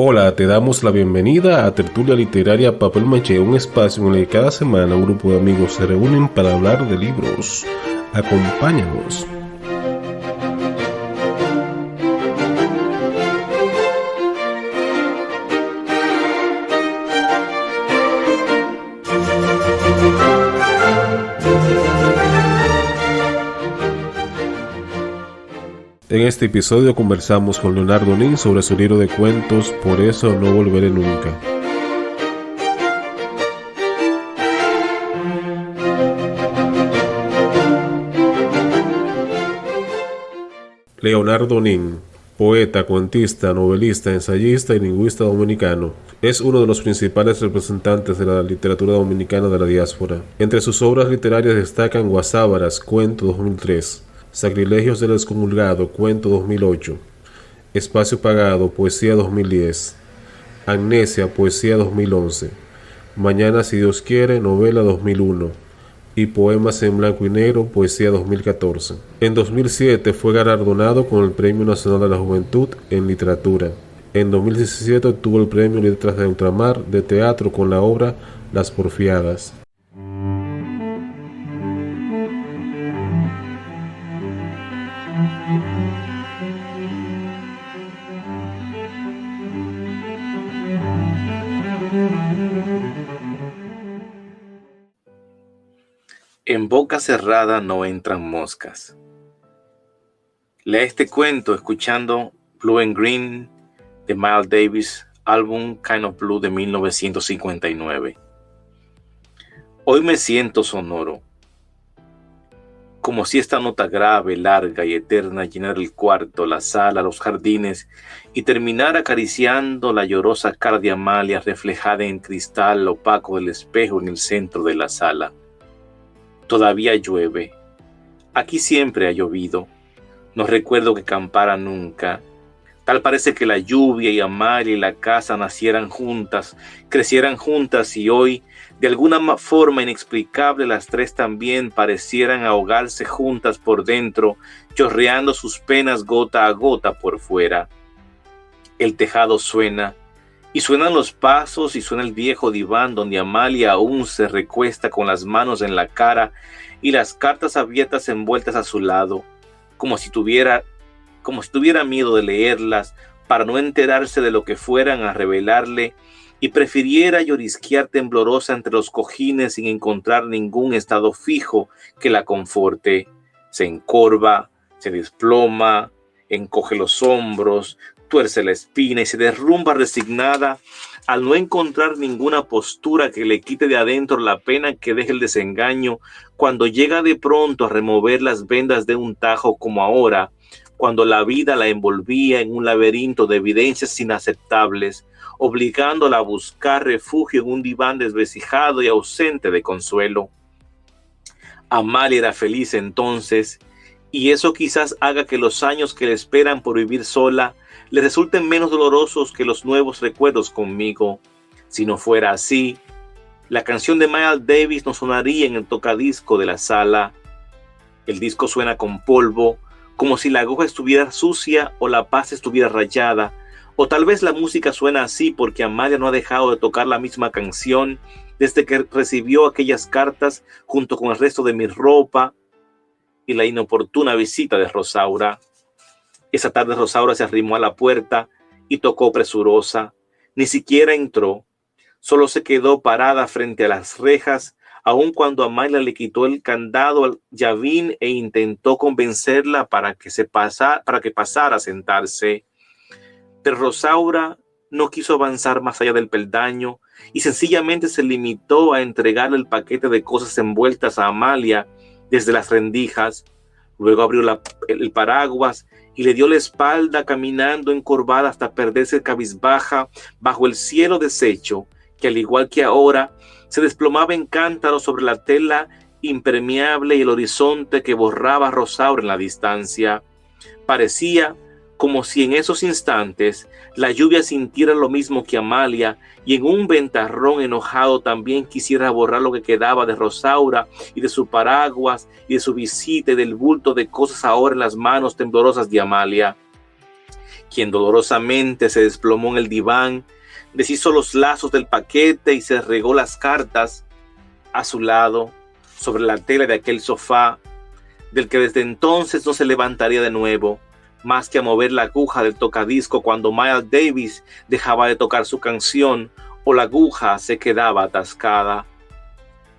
Hola, te damos la bienvenida a Tertulia Literaria Papel Maché, un espacio en el que cada semana un grupo de amigos se reúnen para hablar de libros. Acompáñanos. En este episodio conversamos con Leonardo Nin sobre su libro de cuentos Por eso no volveré nunca. Leonardo Nin, poeta, cuentista, novelista, ensayista y lingüista dominicano, es uno de los principales representantes de la literatura dominicana de la diáspora. Entre sus obras literarias destacan Guasábaras, cuento 2003, Sacrilegios del excomulgado, cuento 2008, Espacio pagado, poesía 2010, Amnesia, poesía 2011, Mañana si Dios quiere, novela 2001, y Poemas en blanco y negro, poesía 2014. En 2007 fue galardonado con el Premio Nacional de la Juventud en Literatura. En 2017 obtuvo el Premio Letras de Ultramar de Teatro con la obra Las Porfiadas. En boca cerrada no entran moscas. Lea este cuento escuchando Blue and Green de Miles Davis, álbum Kind of Blue de 1959. Hoy me siento sonoro, como si esta nota grave, larga y eterna llenara el cuarto, la sala, los jardines y terminara acariciando la llorosa cara de Amalia reflejada en cristal opaco del espejo en el centro de la sala. Todavía llueve. Aquí siempre ha llovido. No recuerdo que campara nunca. Tal parece que la lluvia y Amalia y la casa nacieran juntas, crecieran juntas y hoy, de alguna forma inexplicable, las tres también parecieran ahogarse juntas por dentro, chorreando sus penas gota a gota por fuera. El tejado suena, y suenan los pasos y suena el viejo diván donde Amalia aún se recuesta con las manos en la cara y las cartas abiertas envueltas a su lado, como si tuviera miedo de leerlas para no enterarse de lo que fueran a revelarle y prefiriera llorisquear temblorosa entre los cojines sin encontrar ningún estado fijo que la conforte. Se encorva, se desploma, encoge los hombros, tuerce la espina y se derrumba resignada al no encontrar ninguna postura que le quite de adentro la pena que deje el desengaño cuando llega de pronto a remover las vendas de un tajo como ahora, cuando la vida la envolvía en un laberinto de evidencias inaceptables, obligándola a buscar refugio en un diván desvencijado y ausente de consuelo. Amalia era feliz entonces, y eso quizás haga que los años que le esperan por vivir sola le resulten menos dolorosos que los nuevos recuerdos conmigo. Si no fuera así, la canción de Miles Davis no sonaría en el tocadisco de la sala. El disco suena con polvo, como si la aguja estuviera sucia o la paz estuviera rayada, o tal vez la música suena así porque Amalia no ha dejado de tocar la misma canción desde que recibió aquellas cartas junto con el resto de mi ropa y la inoportuna visita de Rosaura. Esa tarde Rosaura se arrimó a la puerta y tocó presurosa. Ni siquiera entró, solo se quedó parada frente a las rejas, aun cuando Amalia le quitó el candado al llavín e intentó convencerla para que pasara a sentarse. Pero Rosaura no quiso avanzar más allá del peldaño y sencillamente se limitó a entregarle el paquete de cosas envueltas a Amalia desde las rendijas. Luego abrió el paraguas y le dio la espalda caminando encorvada hasta perderse cabizbaja bajo el cielo deshecho, que al igual que ahora se desplomaba en cántaros sobre la tela impermeable y el horizonte que borraba a Rosaura en la distancia. Parecía como si en esos instantes la lluvia sintiera lo mismo que Amalia y en un ventarrón enojado también quisiera borrar lo que quedaba de Rosaura y de su paraguas y de su visita y del bulto de cosas ahora en las manos temblorosas de Amalia. quien dolorosamente se desplomó en el diván, deshizo los lazos del paquete y se regó las cartas a su lado sobre la tela de aquel sofá, del que desde entonces no se levantaría de nuevo, más que a mover la aguja del tocadisco cuando Miles Davis dejaba de tocar su canción o la aguja se quedaba atascada.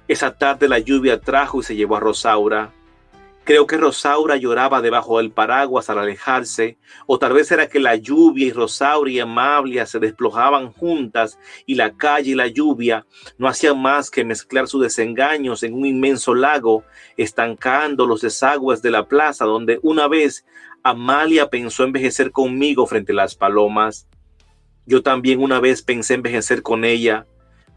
Esa tarde la lluvia trajo y se llevó a Rosaura. Creo que Rosaura lloraba debajo del paraguas al alejarse, o tal vez era que la lluvia y Rosaura y Amalia se desplojaban juntas y la calle y la lluvia no hacían más que mezclar sus desengaños en un inmenso lago, estancando los desagües de la plaza donde una vez Amalia pensó envejecer conmigo frente a las palomas. Yo también una vez pensé envejecer con ella,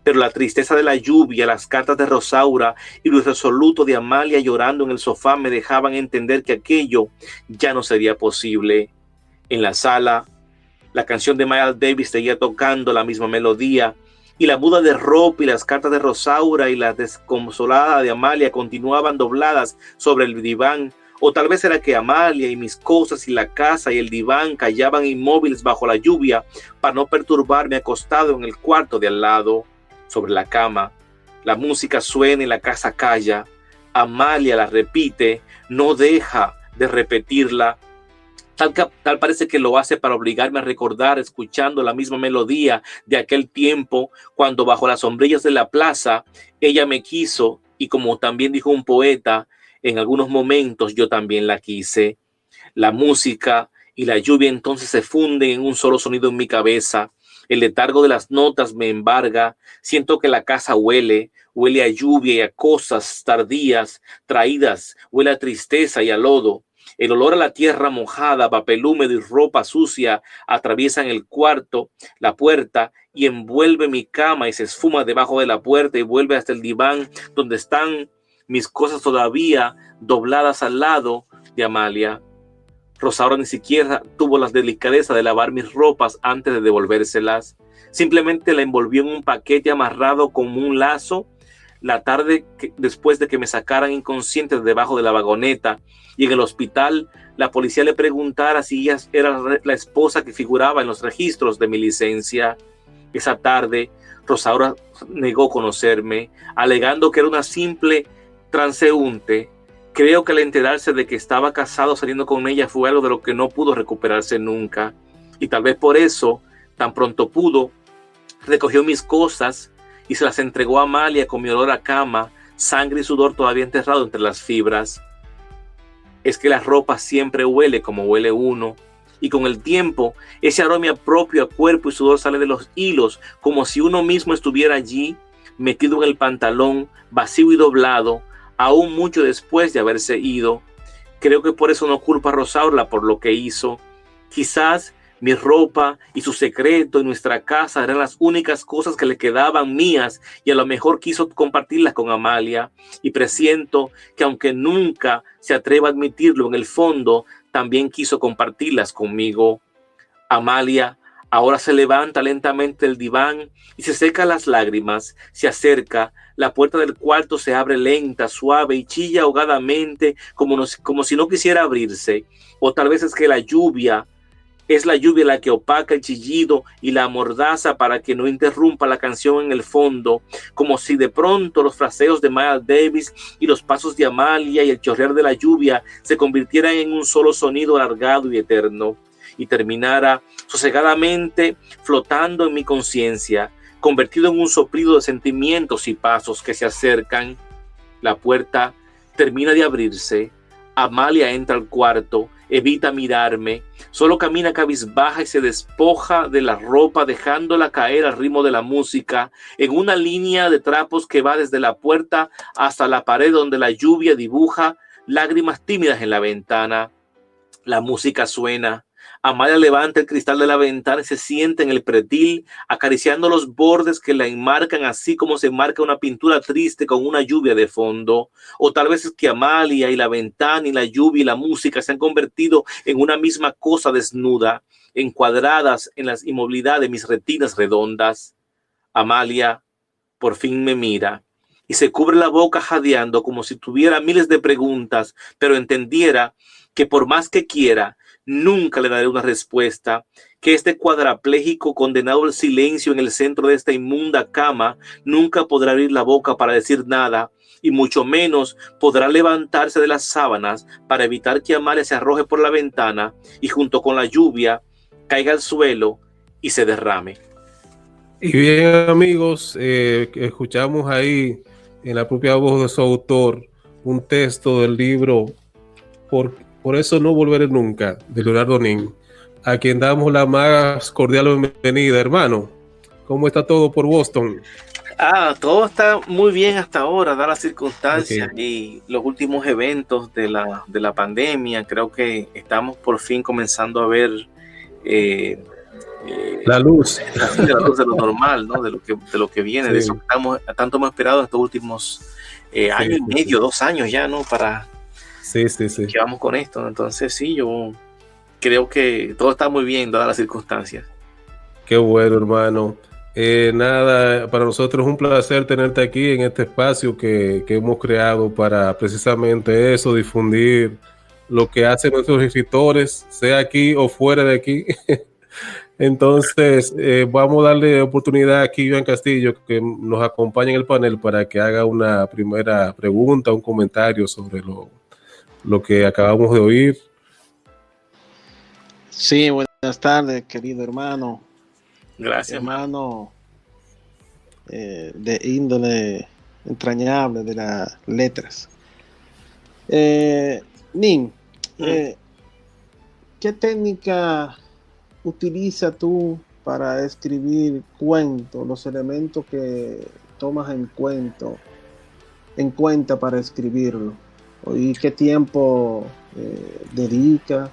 pero la tristeza de la lluvia, las cartas de Rosaura y lo irresoluto de Amalia llorando en el sofá me dejaban entender que aquello ya no sería posible. En la sala, la canción de Miles Davis seguía tocando la misma melodía y la muda de ropa y las cartas de Rosaura y la desconsolada de Amalia continuaban dobladas sobre el diván. O tal vez era que Amalia y mis cosas y la casa y el diván callaban inmóviles bajo la lluvia para no perturbarme acostado en el cuarto de al lado. Sobre la cama, la música suena y la casa calla. Amalia la repite, no deja de repetirla. Tal parece que lo hace para obligarme a recordar, escuchando la misma melodía de aquel tiempo, cuando bajo las sombrillas de la plaza ella me quiso, y como también dijo un poeta, en algunos momentos yo también la quise. La música y la lluvia entonces se funden en un solo sonido en mi cabeza. El letargo de las notas me embarga. Siento que la casa huele a lluvia y a cosas tardías traídas, huele a tristeza y a lodo. El olor a la tierra mojada, papel húmedo y ropa sucia atraviesan el cuarto, la puerta, y envuelve mi cama y se esfuma debajo de la puerta y vuelve hasta el diván donde están mis cosas todavía dobladas al lado de Amalia. Rosaura ni siquiera tuvo la delicadeza de lavar mis ropas antes de devolvérselas. Simplemente la envolvió en un paquete amarrado con un lazo la tarde después de que me sacaran inconsciente de debajo de la vagoneta, y en el hospital la policía le preguntara si ella era la esposa que figuraba en los registros de mi licencia. Esa tarde Rosaura negó conocerme, alegando que era una simple transeúnte. Creo que al enterarse de que estaba casado saliendo con ella fue algo de lo que no pudo recuperarse nunca. Y tal vez por eso, tan pronto pudo, recogió mis cosas y se las entregó a Amalia con mi olor a cama, sangre y sudor todavía enterrado entre las fibras. Es que la ropa siempre huele como huele uno. Y con el tiempo, ese aroma propio a cuerpo y sudor sale de los hilos, como si uno mismo estuviera allí, metido en el pantalón, vacío y doblado, aún mucho después de haberse ido. Creo que por eso no culpo a Rosaura por lo que hizo. Quizás mi ropa y su secreto y nuestra casa eran las únicas cosas que le quedaban mías, y a lo mejor quiso compartirlas con Amalia. Y presiento que aunque nunca se atreva a admitirlo, en el fondo también quiso compartirlas conmigo. Amalia ahora se levanta lentamente del diván y se seca las lágrimas, se acerca. La puerta del cuarto se abre lenta, suave y chilla ahogadamente, como si no quisiera abrirse. O tal vez es que es la lluvia la que opaca el chillido y la amordaza para que no interrumpa la canción en el fondo, como si de pronto los fraseos de Miles Davis y los pasos de Amalia y el chorrear de la lluvia se convirtieran en un solo sonido alargado y eterno, y terminara sosegadamente flotando en mi conciencia, convertido en un soplido de sentimientos y pasos que se acercan. La puerta termina de abrirse. Amalia entra al cuarto, evita mirarme, solo camina cabizbaja y se despoja de la ropa, dejándola caer al ritmo de la música en una línea de trapos que va desde la puerta hasta la pared donde la lluvia dibuja lágrimas tímidas en la ventana. La música suena. Amalia levanta el cristal de la ventana y se sienta en el pretil, acariciando los bordes que la enmarcan, así como se marca una pintura triste con una lluvia de fondo. O tal vez es que Amalia y la ventana y la lluvia y la música se han convertido en una misma cosa desnuda, encuadradas en la inmovilidad de mis retinas redondas. Amalia por fin me mira y se cubre la boca jadeando como si tuviera miles de preguntas, pero entendiera que por más que quiera, nunca le daré una respuesta, que este cuadrapléjico condenado al silencio en el centro de esta inmunda cama nunca podrá abrir la boca para decir nada, y mucho menos podrá levantarse de las sábanas para evitar que Amalia se arroje por la ventana y junto con la lluvia caiga al suelo y se derrame. Y bien, amigos, escuchamos ahí en la propia voz de su autor un texto del libro Por eso no volveré nunca, de Leonardo Nin, a quien damos la más cordial bienvenida. Hermano, ¿cómo está todo por Boston? Todo está muy bien hasta ahora, dadas las circunstancias Okay. y los últimos eventos de la pandemia. Creo que estamos por fin comenzando a ver La luz. la luz de lo normal, ¿no? De lo que viene, Sí. de eso que tanto hemos esperado en estos últimos año y medio, 2 años ya, ¿no? Para Sí. que vamos con esto. Entonces, sí, yo creo que todo está muy bien, dadas las circunstancias. Qué bueno, hermano. Nada, para nosotros es un placer tenerte aquí en este espacio que hemos creado para precisamente eso, difundir lo que hacen nuestros escritores, sea aquí o fuera de aquí. Entonces, vamos a darle oportunidad aquí a Iván Castillo, que nos acompaña en el panel, para que haga una primera pregunta, un comentario sobre lo que acabamos de oír. Sí, buenas tardes, querido hermano. Gracias, hermano. De índole entrañable de las letras. Nin, ¿qué técnica utiliza tú para escribir cuentos, los elementos que tomas en cuenta para escribirlo? ¿Y qué tiempo dedica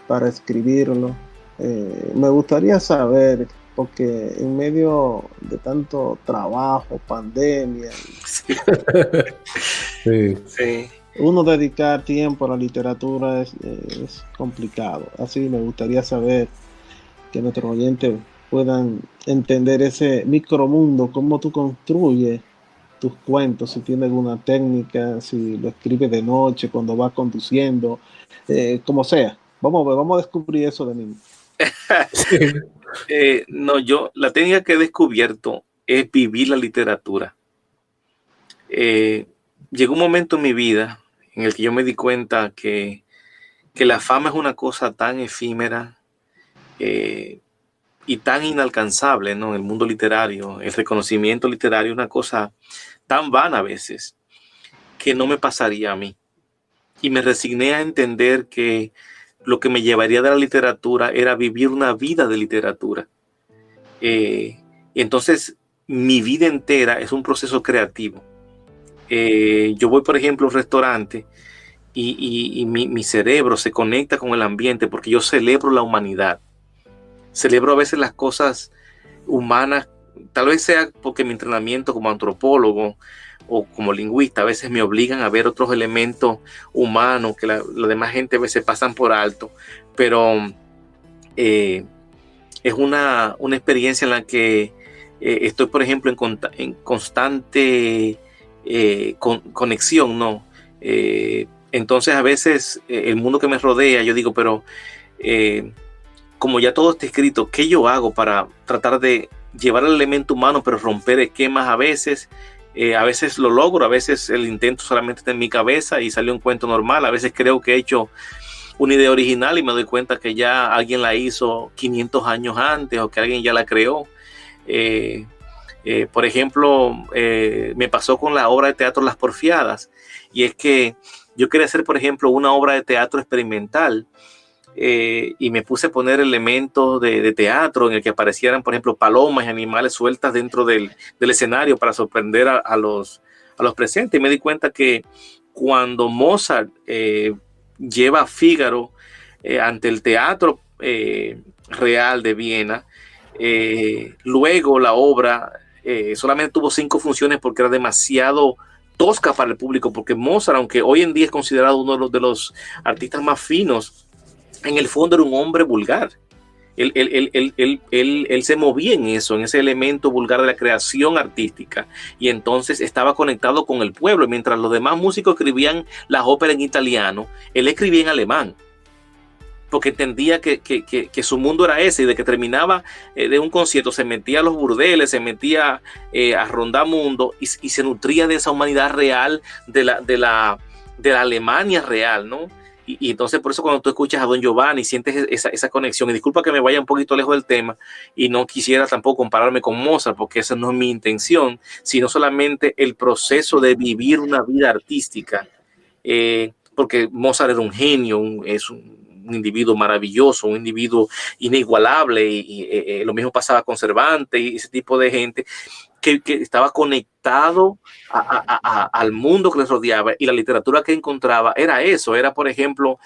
para escribirlo? Me gustaría saber, porque en medio de tanto trabajo, pandemia, sí. Uno dedicar tiempo a la literatura es complicado. Así me gustaría saber que nuestros oyentes puedan entender ese micromundo, cómo tú construyes tus cuentos, si tienes alguna técnica, si lo escribes de noche, cuando vas conduciendo, como sea. Vamos a descubrir eso de mí. No, la técnica que he descubierto es vivir la literatura. Llegó un momento en mi vida en el que yo me di cuenta que la fama es una cosa tan efímera y tan inalcanzable, ¿no? En el mundo literario, el reconocimiento literario es una cosa tan vana a veces que no me pasaría a mí. Y me resigné a entender que lo que me llevaría de la literatura era vivir una vida de literatura. Y entonces mi vida entera es un proceso creativo. Yo voy, por ejemplo, a un restaurante y mi cerebro se conecta con el ambiente porque yo celebro la humanidad. Celebro a veces las cosas humanas, tal vez sea porque mi entrenamiento como antropólogo o como lingüista a veces me obligan a ver otros elementos humanos que la demás gente a veces pasan por alto, pero es una experiencia en la que estoy, por ejemplo, en constante conexión, ¿no? Entonces a veces el mundo que me rodea, yo digo, pero como ya todo está escrito, ¿qué yo hago para tratar de llevar el elemento humano pero romper esquemas a veces? A veces lo logro, a veces el intento solamente está en mi cabeza y salió un cuento normal, a veces creo que he hecho una idea original y me doy cuenta que ya alguien la hizo 500 años antes o que alguien ya la creó. Por ejemplo, me pasó con la obra de teatro Las Porfiadas, y es que yo quería hacer, por ejemplo, una obra de teatro experimental y me puse a poner elementos de teatro en el que aparecieran, por ejemplo, palomas y animales sueltas dentro del escenario para sorprender a los presentes. Y me di cuenta que cuando Mozart lleva a Fígaro ante el Teatro Real de Viena, luego la obra solamente tuvo 5 funciones porque era demasiado tosca para el público, porque Mozart, aunque hoy en día es considerado uno de los artistas más finos, en el fondo era un hombre vulgar. Él se movía en eso, en ese elemento vulgar de la creación artística, y entonces estaba conectado con el pueblo. Mientras los demás músicos escribían las óperas en italiano, él escribía en alemán. porque entendía que su mundo era ese, y de que terminaba de un concierto se metía a los burdeles, se metía a rondar mundo y se nutría de esa humanidad real, de la Alemania real, ¿no? Y entonces por eso cuando tú escuchas a Don Giovanni sientes esa conexión. Y disculpa que me vaya un poquito lejos del tema y no quisiera tampoco compararme con Mozart, porque esa no es mi intención, sino solamente el proceso de vivir una vida artística, porque Mozart era un genio, es un individuo maravilloso, un individuo inigualable, y lo mismo pasaba con Cervantes y ese tipo de gente que estaba conectado al mundo que les rodeaba, y la literatura que encontraba era eso, era por ejemplo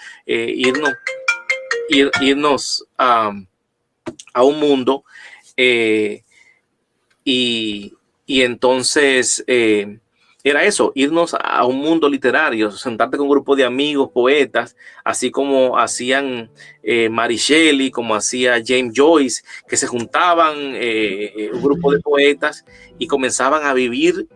irnos a un mundo y entonces era eso, irnos a un mundo literario, sentarte con un grupo de amigos, poetas, así como hacían Mary Shelley, como hacía James Joyce, que se juntaban un grupo de poetas y comenzaban a vivir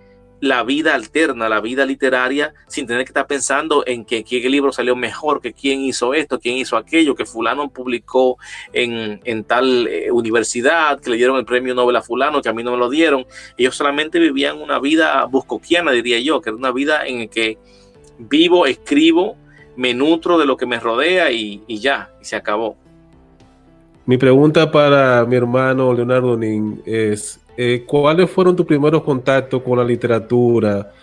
la vida alterna, la vida literaria, sin tener que estar pensando en que qué libro salió mejor, que quién hizo esto, quién hizo aquello, que fulano publicó en tal universidad, que le dieron el premio Nobel a fulano, que a mí no me lo dieron. Ellos solamente vivían una vida buscoquiana, diría yo, que era una vida en la que vivo, escribo, me nutro de lo que me rodea y ya, y se acabó. Mi pregunta para mi hermano Leonardo Nin es, ¿cuáles fueron tus primeros contactos con la literatura?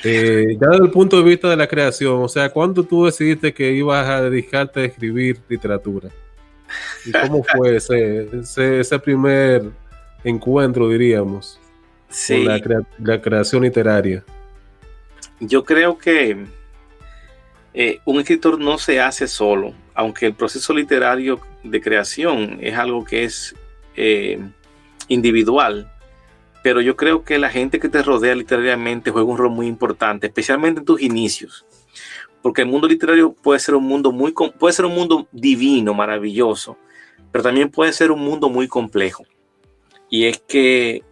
Ya desde el punto de vista de la creación, o sea, ¿cuándo tú decidiste que ibas a dedicarte a escribir literatura? ¿Y cómo fue ese primer encuentro, diríamos, Sí, con la creación literaria? yo creo que un escritor no se hace solo, aunque el proceso literario de creación es algo que es individual, pero yo creo que la gente que te rodea literariamente juega un rol muy importante, especialmente en tus inicios, porque el mundo literario puede ser un mundo divino, maravilloso, pero también puede ser un mundo muy complejo. Y es que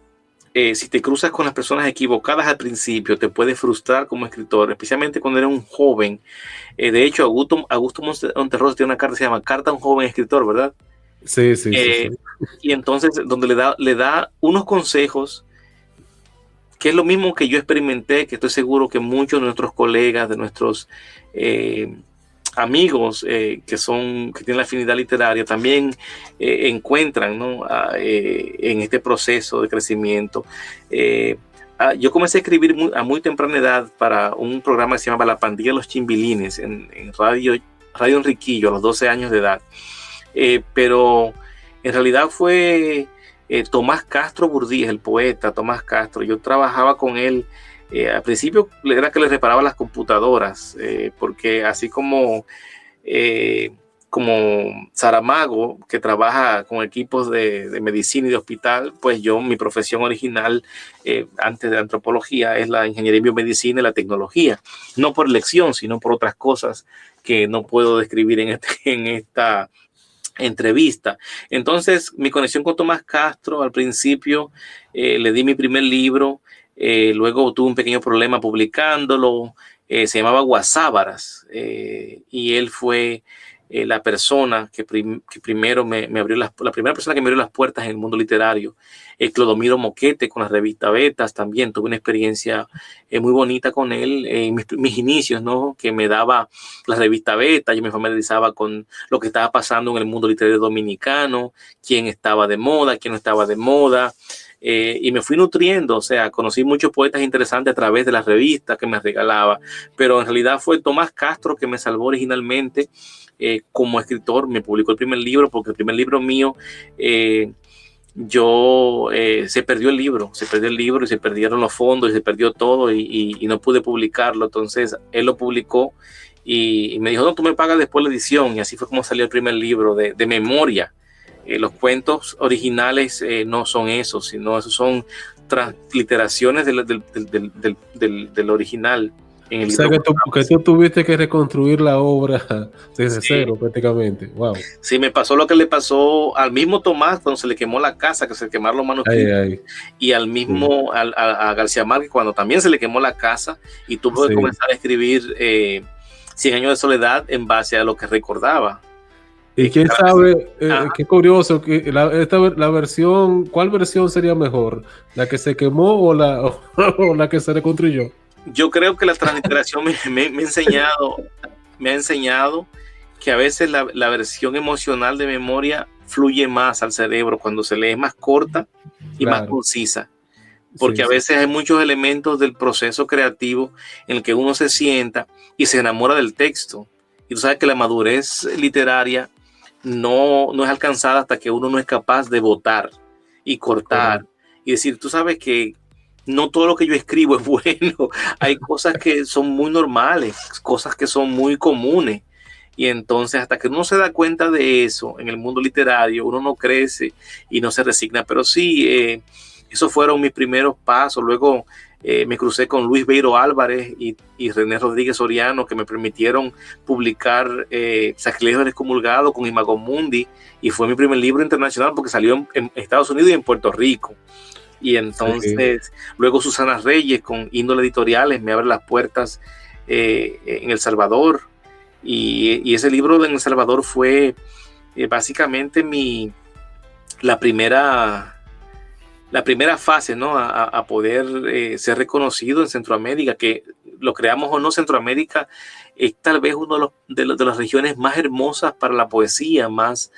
si te cruzas con las personas equivocadas al principio, te puede frustrar como escritor, especialmente cuando eres un joven. De hecho, Augusto Monterroso tiene una carta que se llama Carta a un joven escritor, ¿verdad? Sí. Y entonces, donde le da unos consejos, que es lo mismo que yo experimenté, que estoy seguro que muchos de nuestros colegas, de nuestros amigos que tienen la afinidad literaria, también encuentran, ¿no? En este proceso de crecimiento. Yo comencé a escribir a muy temprana edad para un programa que se llamaba La Pandilla de los Chimbilines en Radio Enriquillo a los 12 años de edad. Pero en realidad fue Tomás Castro Burdíez, el poeta Tomás Castro. Yo trabajaba con él. Al principio era que le reparaba las computadoras, porque así como Saramago, que trabaja con equipos de medicina y de hospital, pues mi profesión original antes de antropología es la ingeniería en biomedicina y la tecnología, no por elección, sino por otras cosas que no puedo describir en esta entrevista. Entonces, mi conexión con Tomás Castro, al principio le di mi primer libro, luego tuve un pequeño problema publicándolo, se llamaba Guasábaras, y él fue la persona que primero me abrió la primera persona que me abrió las puertas en el mundo literario. Clodomiro Moquete con la revista Betas, también tuve una experiencia muy bonita con él en mis inicios, ¿no? Que me daba la revista Beta, yo me familiarizaba con lo que estaba pasando en el mundo literario dominicano, quién estaba de moda, quién no estaba de moda. Y me fui nutriendo, o sea, conocí muchos poetas interesantes a través de las revistas que me regalaba, pero en realidad fue Tomás Castro que me salvó originalmente como escritor. Me publicó el primer libro, porque el primer libro mío se perdió el libro y se perdieron los fondos y se perdió todo y no pude publicarlo. Entonces él lo publicó y me dijo, no, tú me pagas después la edición, y así fue como salió el primer libro de memoria. Los cuentos originales no son esos, sino esos son transliteraciones del original. En el O sea, libro que tú tuviste que reconstruir la obra desde cero prácticamente. Wow. Sí, me pasó lo que le pasó al mismo Tomás cuando se le quemó la casa, que se le quemaron los manuscritos, y al mismo a García Márquez cuando también se le quemó la casa y tuvo que comenzar a escribir 100 años de soledad en base a lo que recordaba. Y quién sabe, qué curioso, que la versión, ¿cuál versión sería mejor? ¿La que se quemó o la que se reconstruyó? Yo creo que la transliteración me ha enseñado que a veces la versión emocional de memoria fluye más al cerebro cuando se lee, es más corta y más concisa. Porque a veces hay muchos elementos del proceso creativo en el que uno se sienta y se enamora del texto. Y tú sabes que la madurez literaria no es alcanzada hasta que uno no es capaz de botar y cortar y decir, tú sabes que no todo lo que yo escribo es bueno. Hay cosas que son muy normales, cosas que son muy comunes. Y entonces hasta que uno se da cuenta de eso en el mundo literario, uno no crece y no se resigna. Pero sí, esos fueron mis primeros pasos. Luego me crucé con Luis Beiro Álvarez y René Rodríguez Soriano, que me permitieron publicar Sacrilegio del Excomulgado con Imago Mundi, y fue mi primer libro internacional porque salió en Estados Unidos y en Puerto Rico. Y entonces luego Susana Reyes con Índole Editoriales me abre las puertas en El Salvador, y ese libro en El Salvador fue básicamente la primera fase, ¿no? a poder ser reconocido en Centroamérica, que lo creamos o no, Centroamérica es tal vez uno de las regiones más hermosas para la poesía, más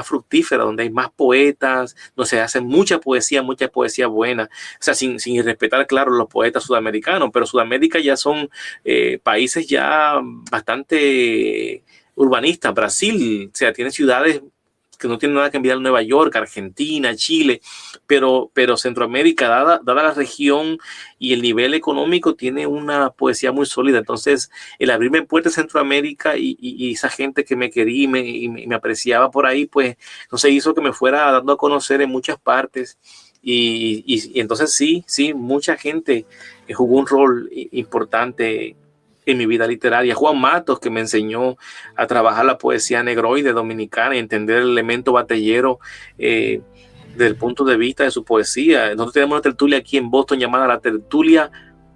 fructífera, donde hay más poetas, donde se hace mucha poesía buena, o sea, sin respetar, claro, los poetas sudamericanos, pero Sudamérica ya son países ya bastante urbanistas. Brasil, o sea, tiene ciudades que no tiene nada que envidiar a Nueva York, Argentina, Chile, pero Centroamérica, dada la región y el nivel económico, tiene una poesía muy sólida. Entonces, el abrirme puertas en Centroamérica y esa gente que me quería y me apreciaba por ahí, pues, entonces hizo que me fuera dando a conocer en muchas partes. Y entonces sí, mucha gente jugó un rol importante en mi vida literaria. Juan Matos, que me enseñó a trabajar la poesía negroide dominicana y entender el elemento batallero desde el punto de vista de su poesía. Nosotros tenemos una tertulia aquí en Boston llamada la tertulia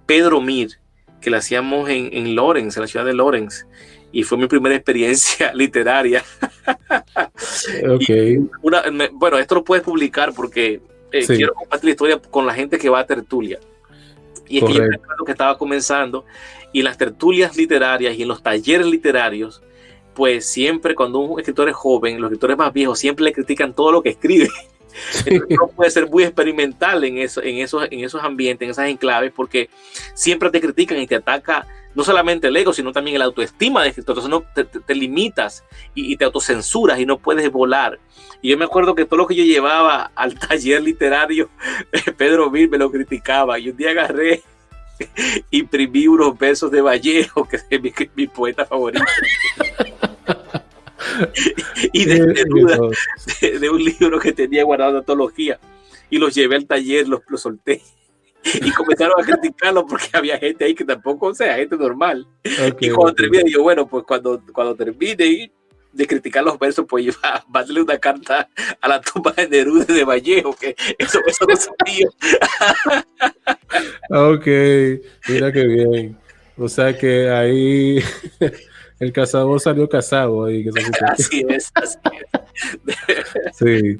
Pedro Mir, que la hacíamos en Lawrence, en la ciudad de Lawrence, y fue mi primera experiencia literaria. Bueno, esto lo puedes publicar porque quiero compartir la historia con la gente que va a tertulia. Y es que yo recuerdo que estaba comenzando, y las tertulias literarias y en los talleres literarios, pues siempre cuando un escritor es joven, los escritores más viejos siempre le critican todo lo que escribe. Entonces uno puede ser muy experimental en esos ambientes, en esas enclaves, porque siempre te critican y te ataca no solamente el ego, sino también la autoestima de escritor. Entonces te limitas y te autocensuras y no puedes volar. Y yo me acuerdo que todo lo que yo llevaba al taller literario, Pedro Mir me lo criticaba. Y un día agarré, imprimí unos versos de Vallejo, que es mi poeta favorito. Y de un libro que tenía guardado en antología, y los llevé al taller, los solté, y comenzaron a criticarlo porque había gente ahí que tampoco, o sea, gente normal. Y cuando terminé, yo, bueno, pues cuando termine de criticar los versos, pues va a darle una carta a la tumba de Neruda de Vallejo, que eso no sabía. Ok, mira qué bien. O sea que ahí el cazador salió casado ahí. Así es. Sí.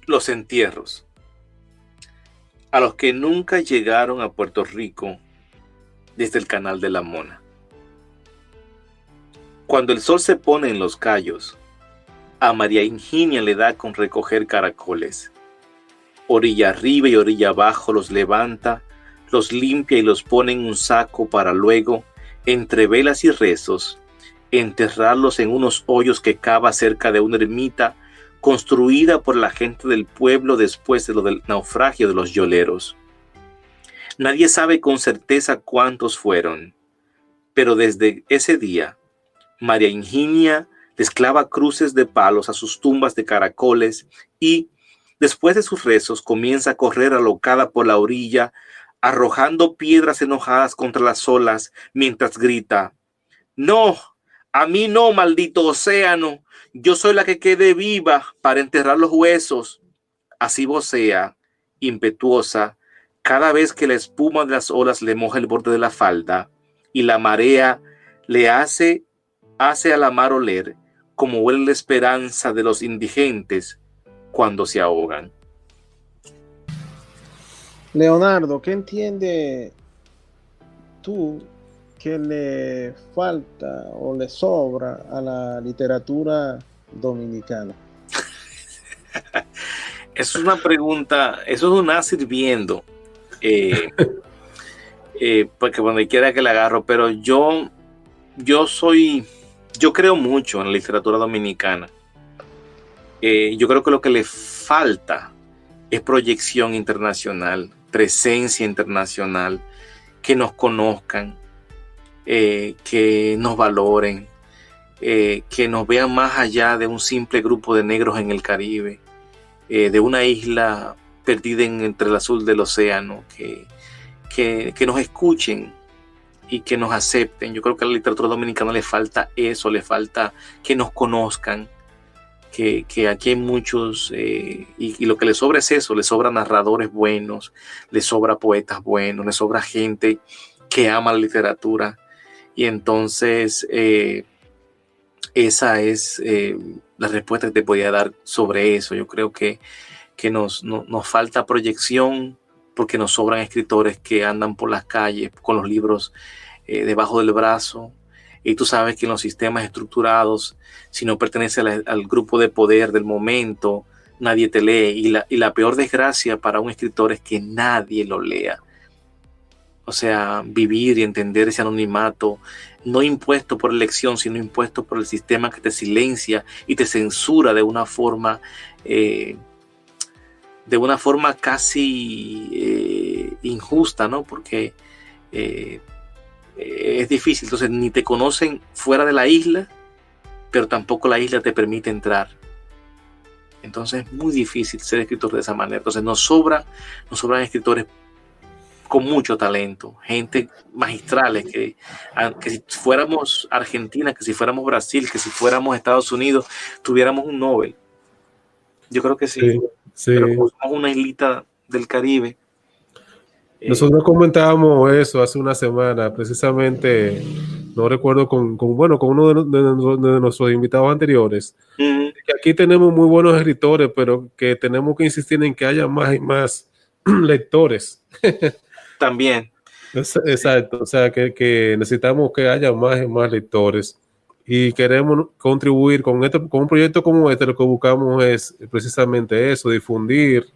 Los entierros. A los que nunca llegaron a Puerto Rico desde el Canal de la Mona. Cuando el sol se pone en los cayos, a María Inginia le da con recoger caracoles. Orilla arriba y orilla abajo los levanta, los limpia y los pone en un saco para luego, entre velas y rezos, enterrarlos en unos hoyos que cava cerca de una ermita construida por la gente del pueblo después de lo del naufragio de los yoleros. Nadie sabe con certeza cuántos fueron, pero desde ese día, María Inginia les clava cruces de palos a sus tumbas de caracoles y, después de sus rezos, comienza a correr alocada por la orilla, arrojando piedras enojadas contra las olas mientras grita: ¡No! A mí no, maldito océano. Yo soy la que quede viva para enterrar los huesos. Así vocea, impetuosa, cada vez que la espuma de las olas le moja el borde de la falda y la marea le hace a la mar oler como huele la esperanza de los indigentes cuando se ahogan. Leonardo, ¿qué entiende tú que le falta o le sobra a la literatura dominicana? Es una pregunta, eso es un as hirviendo, porque cuando quiera que la agarro, pero yo creo mucho en la literatura dominicana. Yo creo que lo que le falta es proyección internacional, presencia internacional, que nos conozcan, que nos valoren, que nos vean más allá de un simple grupo de negros en el Caribe, de una isla perdida entre el azul del océano, que nos escuchen y que nos acepten. Yo creo que a la literatura dominicana le falta eso, le falta que nos conozcan, que aquí hay muchos, y lo que le sobra es eso, le sobran narradores buenos, le sobra poetas buenos, le sobra gente que ama la literatura. Y entonces esa es la respuesta que te podía dar sobre eso. Yo creo que nos falta proyección porque nos sobran escritores que andan por las calles con los libros debajo del brazo. Y tú sabes que en los sistemas estructurados, si no perteneces al grupo de poder del momento, nadie te lee. Y la peor desgracia para un escritor es que nadie lo lea. O sea, vivir y entender ese anonimato, no impuesto por elección, sino impuesto por el sistema que te silencia y te censura de una forma casi injusta, ¿no? Porque es difícil. Entonces, ni te conocen fuera de la isla, pero tampoco la isla te permite entrar. Entonces, es muy difícil ser escritor de esa manera. Entonces, nos sobran escritores con mucho talento, gente magistrales, que si fuéramos Argentina, que si fuéramos Brasil, que si fuéramos Estados Unidos, tuviéramos un Nobel. Yo creo que sí. Pero como somos una islita del Caribe. Nosotros comentábamos eso hace una semana, precisamente, no recuerdo, con uno de nuestros invitados anteriores, que aquí tenemos muy buenos escritores, pero que tenemos que insistir en que haya más y más lectores. También. Exacto, o sea, que necesitamos que haya más y más lectores y queremos contribuir con un proyecto como este. Lo que buscamos es precisamente eso, difundir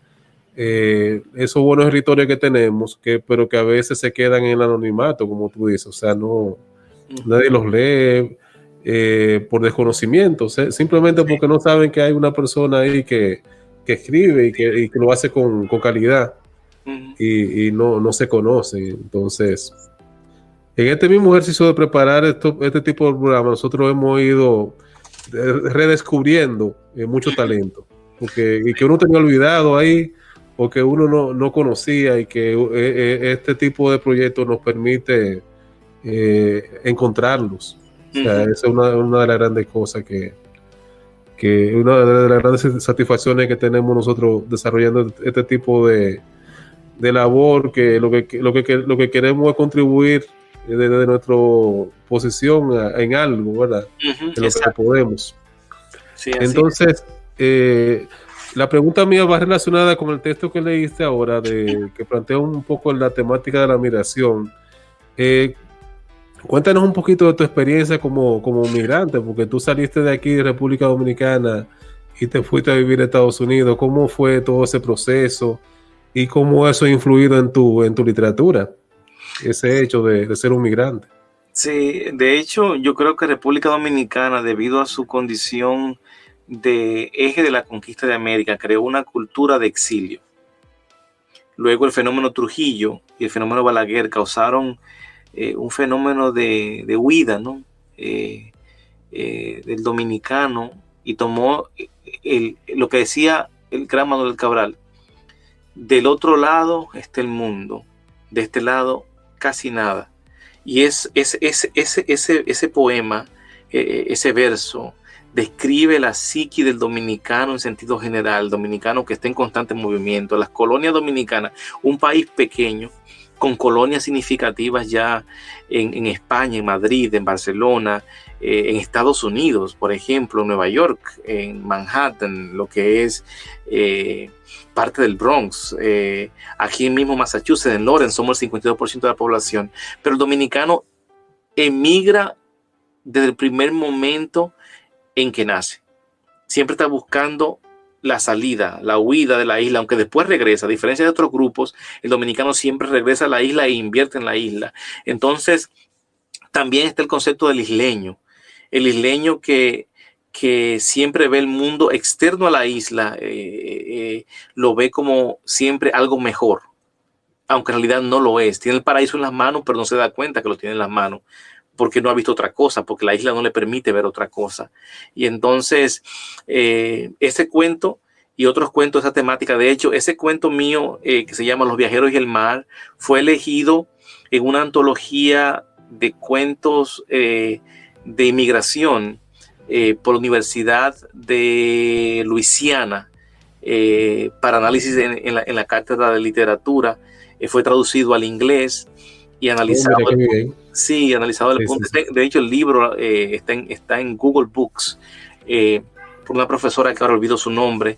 esos buenos escritores que tenemos, pero que a veces se quedan en el anonimato, como tú dices. O sea, nadie los lee por desconocimiento, simplemente porque no saben que hay una persona ahí que escribe y que lo hace con calidad. Y no se conocen. Entonces, en este mismo ejercicio de preparar este tipo de programa, nosotros hemos ido redescubriendo mucho talento, y que uno tenía olvidado ahí, o que uno no conocía, y que este tipo de proyectos nos permite encontrarlos. O sea, esa es una de las grandes cosas una de las grandes satisfacciones que tenemos nosotros desarrollando este tipo de labor, que lo que queremos es contribuir desde nuestra posición en algo, ¿verdad? En lo que podemos. Sí, entonces, la pregunta mía va relacionada con el texto que leíste ahora, que plantea un poco la temática de la migración. Cuéntanos un poquito de tu experiencia como migrante, porque tú saliste de aquí, de República Dominicana, y te fuiste a vivir a Estados Unidos. ¿Cómo fue todo ese proceso? ¿Y cómo eso ha influido en tu literatura? Ese hecho de ser un migrante. Sí, de hecho, yo creo que República Dominicana, debido a su condición de eje de la conquista de América, creó una cultura de exilio. Luego el fenómeno Trujillo y el fenómeno Balaguer causaron un fenómeno de huida, ¿no? Del dominicano, y tomó lo que decía el gran Manuel Cabral: del otro lado está el mundo, de este lado casi nada. Y ese poema ese verso describe la psiqui del dominicano en sentido general, dominicano que está en constante movimiento. Las colonias dominicanas, un país pequeño, con colonias significativas ya en España, en Madrid, en Barcelona, en Estados Unidos, por ejemplo, en Nueva York, en Manhattan, lo que es parte del Bronx, aquí mismo Massachusetts, en Lawrence, somos el 52% de la población, pero el dominicano emigra desde el primer momento en que nace. Siempre está buscando la salida, la huida de la isla, aunque después regresa. A diferencia de otros grupos, el dominicano siempre regresa a la isla e invierte en la isla. Entonces, también está el concepto del isleño. El isleño que siempre ve el mundo externo a la isla, lo ve como siempre algo mejor, aunque en realidad no lo es. Tiene el paraíso en las manos, pero no se da cuenta que lo tiene en las manos, porque no ha visto otra cosa, porque la isla no le permite ver otra cosa. Y entonces, ese cuento y otros cuentos de esa temática, de hecho, ese cuento mío que se llama Los viajeros y el mar, fue elegido en una antología de cuentos de inmigración por la Universidad de Luisiana para análisis en la cátedra de literatura. Fue traducido al inglés y analizado. Sí, analizado el punto. Sí. De hecho, el libro está en Google Books por una profesora que ahora olvido su nombre.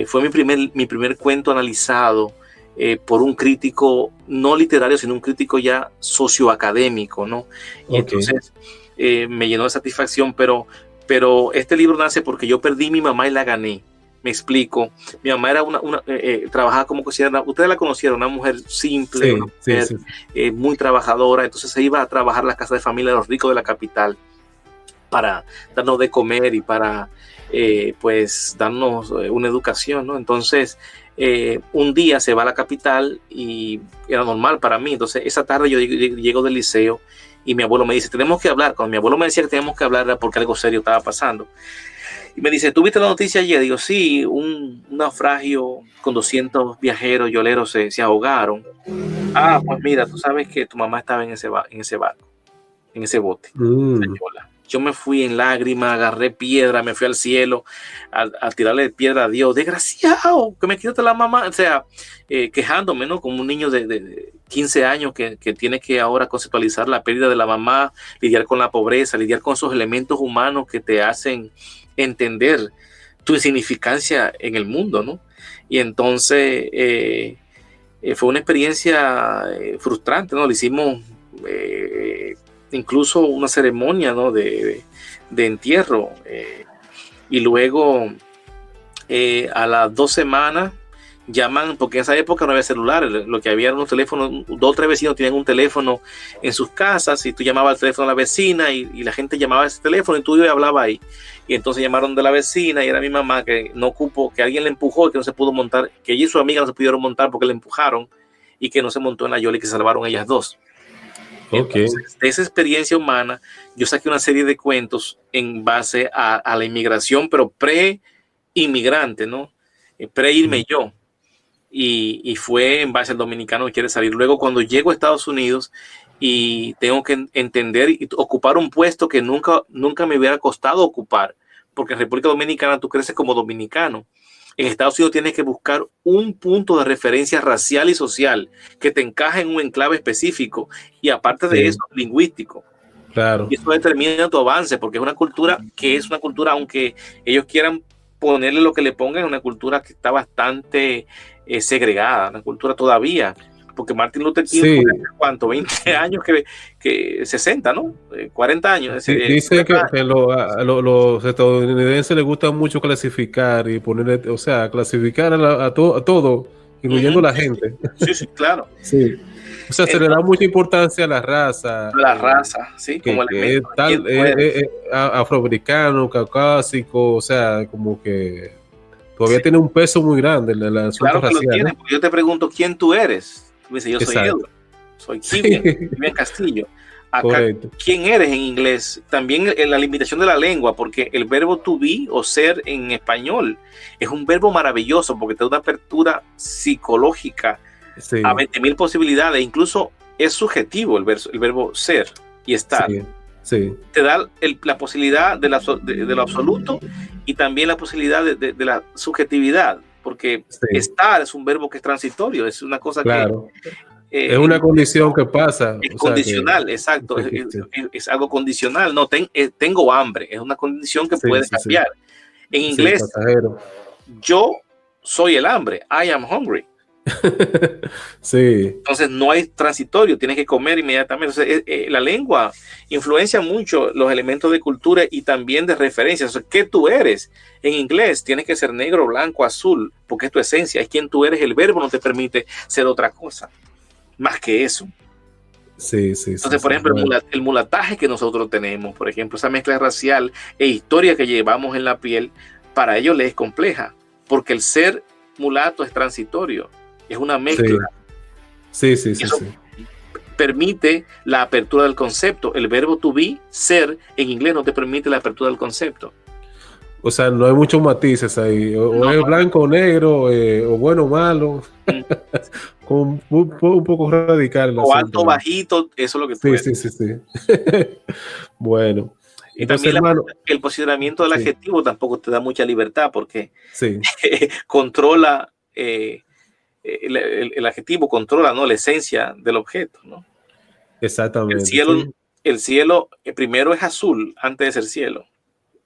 Fue mi primer cuento analizado por un crítico no literario, sino un crítico ya socioacadémico, ¿no? Y entonces me llenó de satisfacción, pero este libro nace porque yo perdí a mi mamá y la gané. Me explico. Mi mamá era trabajaba como cocinera. Ustedes la conocieron, una mujer simple, sí, una mujer muy trabajadora. Entonces se iba a trabajar a la casa de familia de los ricos de la capital para darnos de comer y para pues darnos una educación, ¿no? Entonces un día se va a la capital y era normal para mí. Entonces esa tarde yo llego del liceo y mi abuelo me dice, tenemos que hablar. Cuando mi abuelo me decía que teníamos que hablar era porque algo serio estaba pasando. Y me dice, ¿tú viste la noticia ayer? Digo, sí, un naufragio con 200 viajeros yoleros se ahogaron. Ah, pues mira, tú sabes que tu mamá estaba en ese barco, en ese bote. Yo me fui en lágrimas, agarré piedra, me fui al cielo a tirarle piedra a Dios. Desgraciado, que me quitaste la mamá. O sea, quejándome, ¿no? Como un niño de 15 años que tiene que ahora conceptualizar la pérdida de la mamá, lidiar con la pobreza, lidiar con esos elementos humanos que te hacen entender tu insignificancia en el mundo, ¿no? Y entonces fue una experiencia frustrante, ¿no? Le hicimos incluso una ceremonia, ¿no? de entierro y luego a las 2 semanas llaman, porque en esa época no había celulares, lo que había eran unos teléfonos, 2 o 3 vecinos tenían un teléfono en sus casas y tú llamabas al teléfono de la vecina y la gente llamaba a ese teléfono y tú hablabas ahí. Y entonces llamaron de la vecina y era mi mamá que no ocupó, que alguien le empujó y que no se pudo montar, que ella y su amiga no se pudieron montar porque le empujaron y que no se montó en la yola y que se salvaron ellas dos. Entonces, de esa experiencia humana yo saqué una serie de cuentos en base a la inmigración, pero pre-inmigrante, ¿no? Pre-irme yo. Y fue en base al dominicano que quiere salir. Luego cuando llego a Estados Unidos y tengo que entender y ocupar un puesto que nunca me hubiera costado ocupar, porque en República Dominicana tú creces como dominicano. En Estados Unidos tienes que buscar un punto de referencia racial y social que te encaje en un enclave específico y aparte de eso, lingüístico. Claro. Y eso determina tu avance, porque es una cultura aunque ellos quieran ponerle lo que le pongan, es una cultura que está bastante segregada, una cultura todavía, porque Martin Luther King, ¿cuánto? 20 años, que 60, ¿no? 40 años. Dice que los estadounidenses les gusta mucho clasificar y poner, o sea, clasificar a todo, incluyendo la gente. Sí, claro. Sí. O sea, se le da mucha importancia a la raza. La raza, sí, como es tal, afroamericano, caucásico, o sea, como que todavía tiene un peso muy grande en el asunto racial. Lo tiene, porque yo te pregunto, ¿quién tú eres? Tú me dices, yo soy Edward, soy Kimian Castillo. Acá, ¿quién eres en inglés? También en la limitación de la lengua, porque el verbo to be o ser en español es un verbo maravilloso porque te da una apertura psicológica a 20.000 posibilidades. Incluso es subjetivo el verbo ser y estar. Sí, te da la posibilidad de lo absoluto y también la posibilidad de la subjetividad, porque sí, estar es un verbo que es transitorio, es una cosa que claro. Es una condición que pasa, es o sea que condicional, exacto, sí, sí, es algo condicional, no, tengo hambre, es una condición que sí, puede sí, sí, cambiar. En sí, inglés, pasajero. yo soy el hambre, I am hungry. Sí, Entonces no hay transitorio, tienes que comer inmediatamente. Entonces, la lengua influencia mucho los elementos de cultura y también de referencia. O sea, ¿qué tú eres? En inglés tienes que ser negro, blanco, azul, porque es tu esencia, es quien tú eres. El verbo no te permite ser otra cosa, más que eso. sí, sí, sí, Entonces, por sí. ejemplo, Bueno, el mulataje que nosotros tenemos, por ejemplo, esa mezcla racial e historia que llevamos en la piel, para ellos les es compleja, porque el ser mulato es transitorio, es una mezcla. sí, sí, Y sí, eso sí. permite la apertura del concepto. El verbo to be, ser, en inglés no te permite la apertura del concepto. O sea, no hay muchos matices ahí. O No, es blanco o negro, o bueno o malo. no. Como un poco radical el O asunto alto, ahí. bajito, eso es lo que tú Sí, eres. sí, sí, sí. Bueno, Y entonces, también hermano, el posicionamiento del sí, adjetivo tampoco te da mucha libertad porque sí, controla el adjetivo, controla, ¿no?, la esencia del objeto, ¿no? El exactamente, cielo, sí, el cielo primero es azul antes de ser cielo.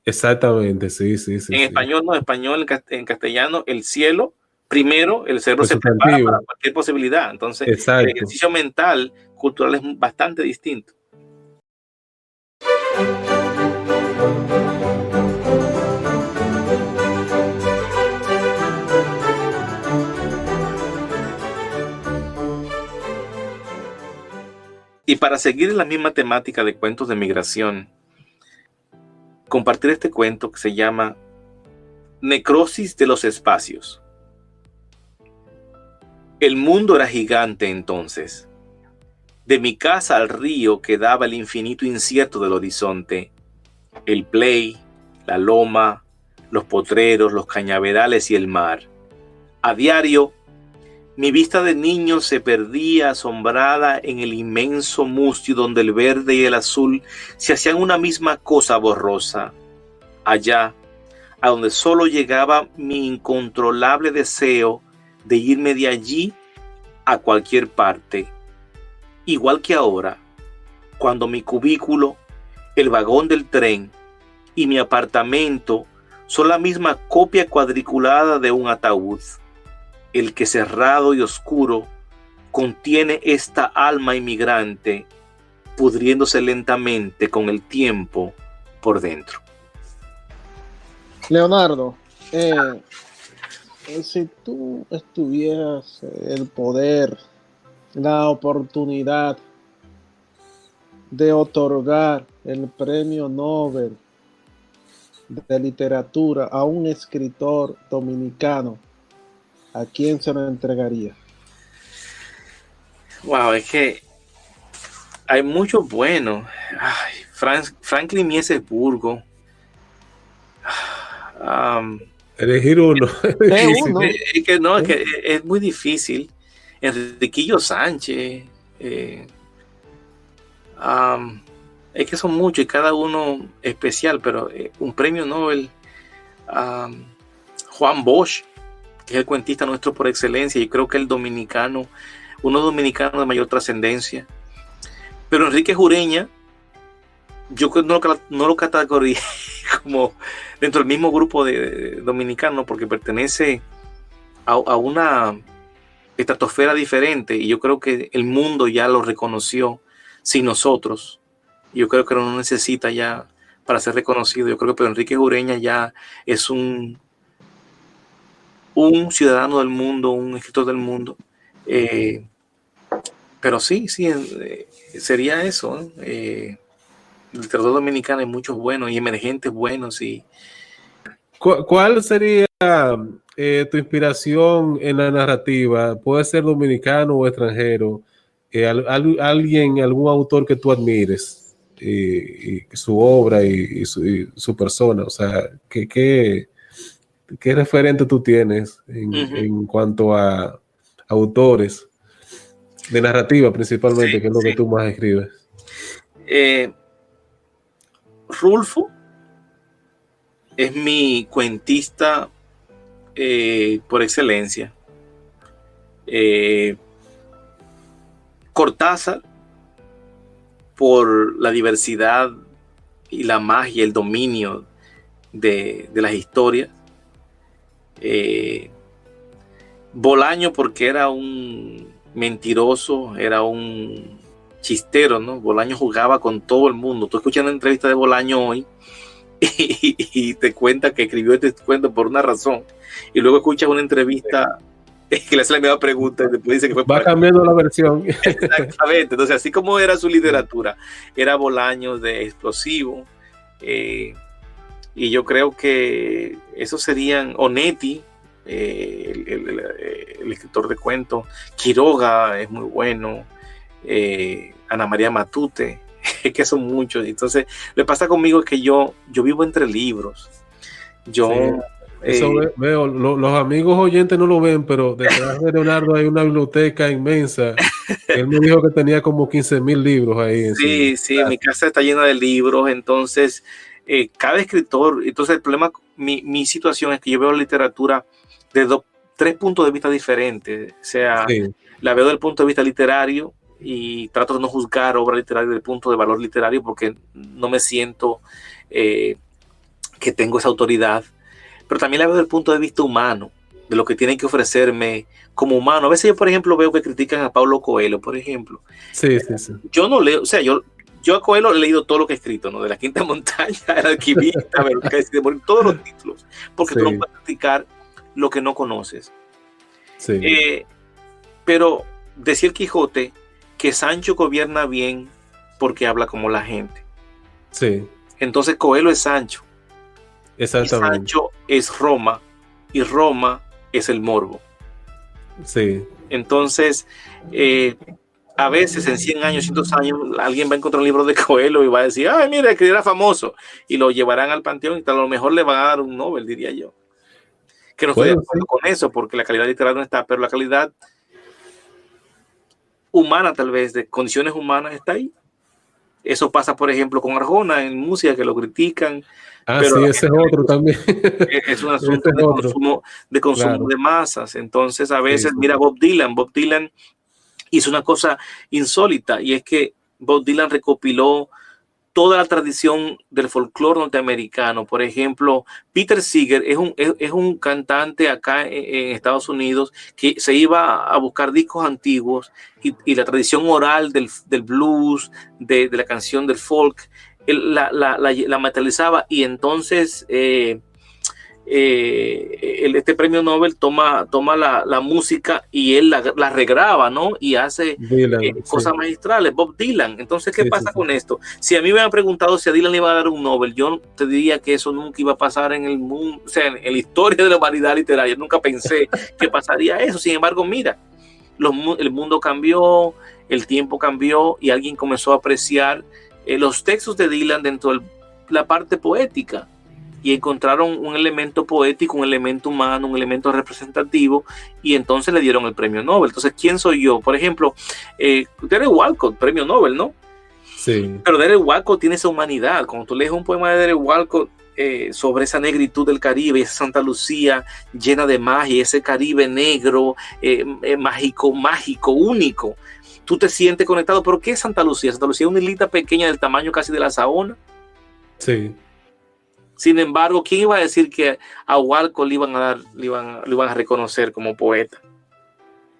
exactamente, sí, sí, sí, En sí. español, no, en español, en castellano, el cielo, primero el cerebro El se prepara para sustantivo, cualquier posibilidad. Entonces, el exacto. ejercicio mental cultural es bastante distinto. Y para seguir en la misma temática de cuentos de migración, compartir este cuento que se llama Necrosis de los espacios. El mundo era gigante entonces. De mi casa al río quedaba el infinito incierto del horizonte, el play, la loma, los potreros, los cañaverales y el mar. A diario, mi vista de niño se perdía asombrada en el inmenso mustio donde el verde y el azul se hacían una misma cosa borrosa. Allá, a donde solo llegaba mi incontrolable deseo de irme de allí a cualquier parte. Igual que ahora, cuando mi cubículo, el vagón del tren y mi apartamento son la misma copia cuadriculada de un ataúd, el que cerrado y oscuro contiene esta alma inmigrante, pudriéndose lentamente con el tiempo por dentro. Leonardo, si tú tuvieras el poder, la oportunidad de otorgar el premio Nobel de literatura a un escritor dominicano, ¿a quién se lo entregaría? Wow, es que hay muchos buenos. Ay, Franklin Mieses Burgo. Elegir uno es De difícil. uno. Es que no, es ¿Eh? que es muy difícil. Enriquillo Sánchez. Es que son muchos y cada uno especial, pero un premio Nobel. Juan Bosch, que es el cuentista nuestro por excelencia, y creo que el dominicano, uno dominicano de mayor trascendencia. Pero Enrique Jureña, yo no lo categoría como dentro del mismo grupo de dominicanos, porque pertenece a una estratosfera diferente, y yo creo que el mundo ya lo reconoció sin nosotros. Yo creo que no necesita ya para ser reconocido. Yo creo que Pedro Enrique Jureña ya es un ciudadano del mundo, un escritor del mundo. Pero sí, sería eso. Literatura dominicana hay muchos buenos y emergentes buenos. ¿Cuál sería tu inspiración en la narrativa? Puede ser dominicano o extranjero. Alguien, algún autor que tú admires y su obra y su persona. O sea, ¿qué referente tú tienes en cuanto a autores de narrativa principalmente, Sí, que es lo que sí. tú más escribes? Rulfo es mi cuentista por excelencia. Cortázar, por la diversidad y la magia, el dominio de las historias. Bolaño, porque era un mentiroso, era un chistero, ¿no? Bolaño jugaba con todo el mundo. Tú escuchas una entrevista de Bolaño hoy y te cuenta que escribió este cuento por una razón, y luego escuchas una entrevista que le hace la misma pregunta y después dice que fue va cambiando la versión. Exactamente. Entonces, así como era su literatura, era Bolaño de explosivo, y yo creo que esos serían Onetti, el escritor de cuentos. Quiroga es muy bueno, Ana María Matute, que son muchos. Entonces, lo que pasa conmigo es que yo vivo entre libros. Yo eso veo, los amigos oyentes no lo ven, pero detrás de Leonardo hay una biblioteca inmensa. Él me dijo que tenía como 15,000 libros ahí. Sí, mi casa está llena de libros. Entonces, cada escritor, entonces el problema, mi situación es que yo veo la literatura de tres puntos de vista diferentes. O sea, la veo desde el punto de vista literario y trato de no juzgar obra literaria desde el punto de valor literario, porque no me siento que tengo esa autoridad. Pero también la veo desde el punto de vista humano, de lo que tienen que ofrecerme como humano. A veces yo, por ejemplo, veo que critican a Paulo Coelho, por ejemplo. Sí. Yo no leo, o sea, yo a Coelho he leído todo lo que ha escrito, ¿no? De La Quinta Montaña, El Alquimista, todos los títulos, porque tú no puedes criticar lo que no conoces. Pero decía el Quijote que Sancho gobierna bien porque habla como la gente. Entonces Coelho es Sancho. Exactamente. Y Sancho es Roma, y Roma es el morbo. Entonces, a veces en 100 años, 100 años, alguien va a encontrar un libro de Coelho y va a decir, ay, mira, que era famoso, y lo llevarán al panteón y a lo mejor le van a dar un Nobel, diría yo. Que no estoy de acuerdo con eso, porque la calidad literaria no está, pero la calidad humana, tal vez, de condiciones humanas, está ahí. Eso pasa, por ejemplo, con Arjona en música, que lo critican. Pero sí, ese es otro también. Es un asunto de consumo de masas. Entonces, a veces, mira Bob Dylan hizo una cosa insólita, y es que Bob Dylan recopiló toda la tradición del folclore norteamericano. Por ejemplo, Peter Seeger es un cantante acá en Estados Unidos que se iba a buscar discos antiguos y la tradición oral del blues, de la canción del folk, él la materializaba, y entonces este premio Nobel toma la música y él la regraba, ¿no? Y hace cosas magistrales, Bob Dylan. Entonces, ¿qué pasa con esto? Si a mí me han preguntado si a Dylan le iba a dar un Nobel, yo te diría que eso nunca iba a pasar en el mundo, o sea, en la historia de la humanidad literaria. Nunca pensé que pasaría eso. Sin embargo, mira, el mundo cambió, el tiempo cambió, y alguien comenzó a apreciar los textos de Dylan dentro de la parte poética, y encontraron un elemento poético, un elemento humano, un elemento representativo, y entonces le dieron el premio Nobel. Entonces, ¿quién soy yo? Por ejemplo, Derek Walcott, premio Nobel, ¿no? Pero Derek Walcott tiene esa humanidad. Cuando tú lees un poema de Derek Walcott sobre esa negritud del Caribe, esa Santa Lucía llena de magia, ese Caribe negro, mágico, único, tú te sientes conectado. ¿Pero qué es Santa Lucía? Santa Lucía es una islita pequeña del tamaño casi de la Saona. Sin embargo, ¿quién iba a decir que a Walcott le iban a reconocer como poeta?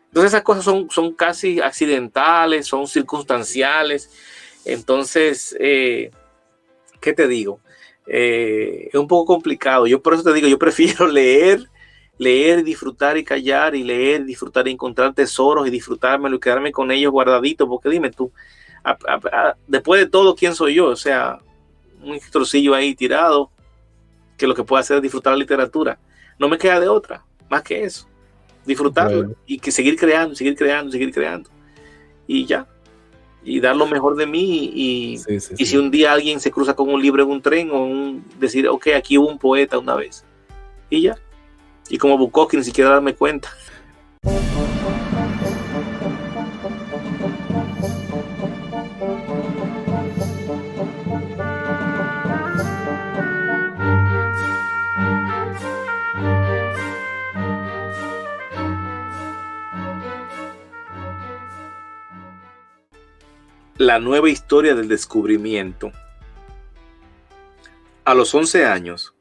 Entonces, esas cosas son casi accidentales, son circunstanciales. Entonces, ¿qué te digo? Es un poco complicado. Yo por eso te digo, yo prefiero leer, disfrutar y callar, y leer, disfrutar y encontrar tesoros y disfrutármelo y quedarme con ellos guardaditos, porque dime tú, después de todo, ¿quién soy yo? O sea, un trocillo ahí tirado, que lo que puedo hacer es disfrutar la literatura. No me queda de otra, más que eso. Disfrutarla, y que seguir creando. Y ya. Y dar lo mejor de mí. Y si un día alguien se cruza con un libro en un tren, decir, ok, aquí hubo un poeta una vez. Y ya. Y como Bukowski, ni siquiera darme cuenta. La nueva historia del descubrimiento. A los 11 años,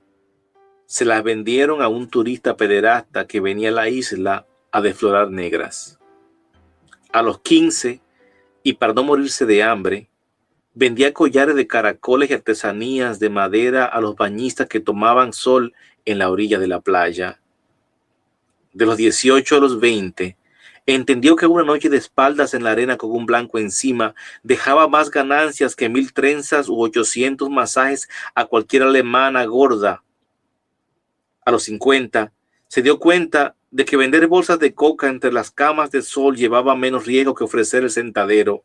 se las vendieron a un turista pederasta que venía a la isla a desflorar negras. A los 15, y para no morirse de hambre, vendía collares de caracoles y artesanías de madera a los bañistas que tomaban sol en la orilla de la playa. De los 18 a los 20, entendió que una noche de espaldas en la arena con un blanco encima dejaba más ganancias que 1000 trenzas u 800 masajes a cualquier alemana gorda. A los 50, se dio cuenta de que vender bolsas de coca entre las camas de sol llevaba menos riesgo que ofrecer el sentadero.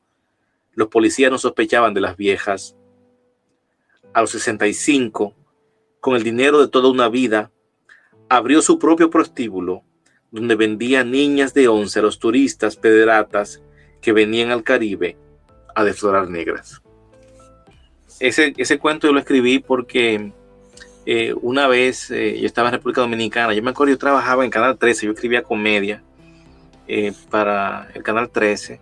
Los policías no sospechaban de las viejas. A los 65, con el dinero de toda una vida, abrió su propio prostíbulo, donde vendía niñas de 11 a los turistas pederatas que venían al Caribe a desflorar negras. Ese cuento yo lo escribí porque una vez yo estaba en República Dominicana. Yo me acuerdo, yo trabajaba en Canal 13, yo escribía comedia para el Canal 13,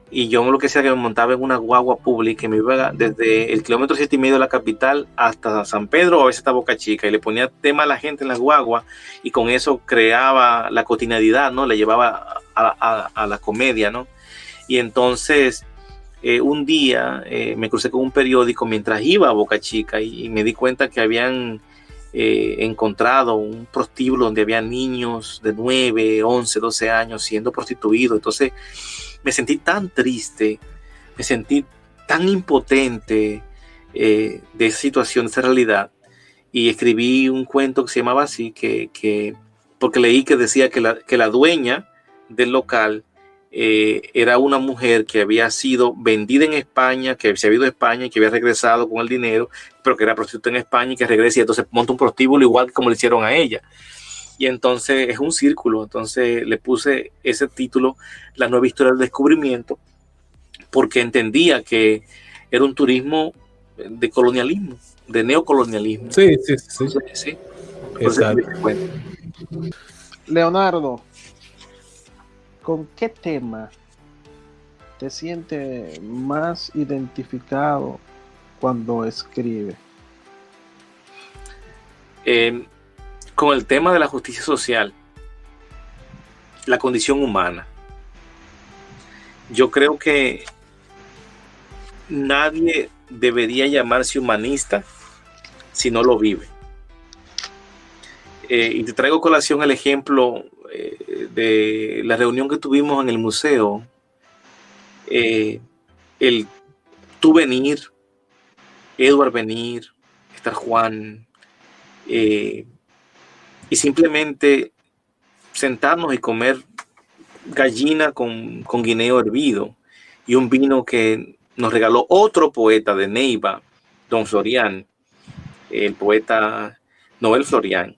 y yo lo que hacía era que me montaba en una guagua pública y me iba desde el kilómetro 7,5 de la capital hasta San Pedro, o a veces hasta Boca Chica, y le ponía tema a la gente en las guaguas, y con eso creaba la cotidianidad, ¿no? Le llevaba a la comedia, ¿no? Y entonces un día me crucé con un periódico mientras iba a Boca Chica y me di cuenta que habían encontrado un prostíbulo donde había niños de 9, 11, 12 años siendo prostituidos. Entonces me sentí tan triste, me sentí tan impotente de esa situación, de esa realidad, y escribí un cuento que se llamaba así, porque leí que decía que la dueña del local era una mujer que había sido vendida en España, que se había ido a España y que había regresado con el dinero, pero que era prostituta en España y que regresa, y entonces monta un prostíbulo igual que como le hicieron a ella. Y entonces es un círculo. Entonces le puse ese título, La nueva historia del descubrimiento, porque entendía que era un turismo de colonialismo, de neocolonialismo. Sí. Entonces, sí. Exacto. Leonardo, ¿con qué tema te sientes más identificado cuando escribes? Con el tema de la justicia social, la condición humana. Yo creo que nadie debería llamarse humanista si no lo vive. Y te traigo a colación el ejemplo de la reunión que tuvimos en el museo. Tú venir, Edward venir, estar Juan, y simplemente sentarnos y comer gallina con guineo hervido y un vino que nos regaló otro poeta de Neiva, don Florián, el poeta Noel Florián.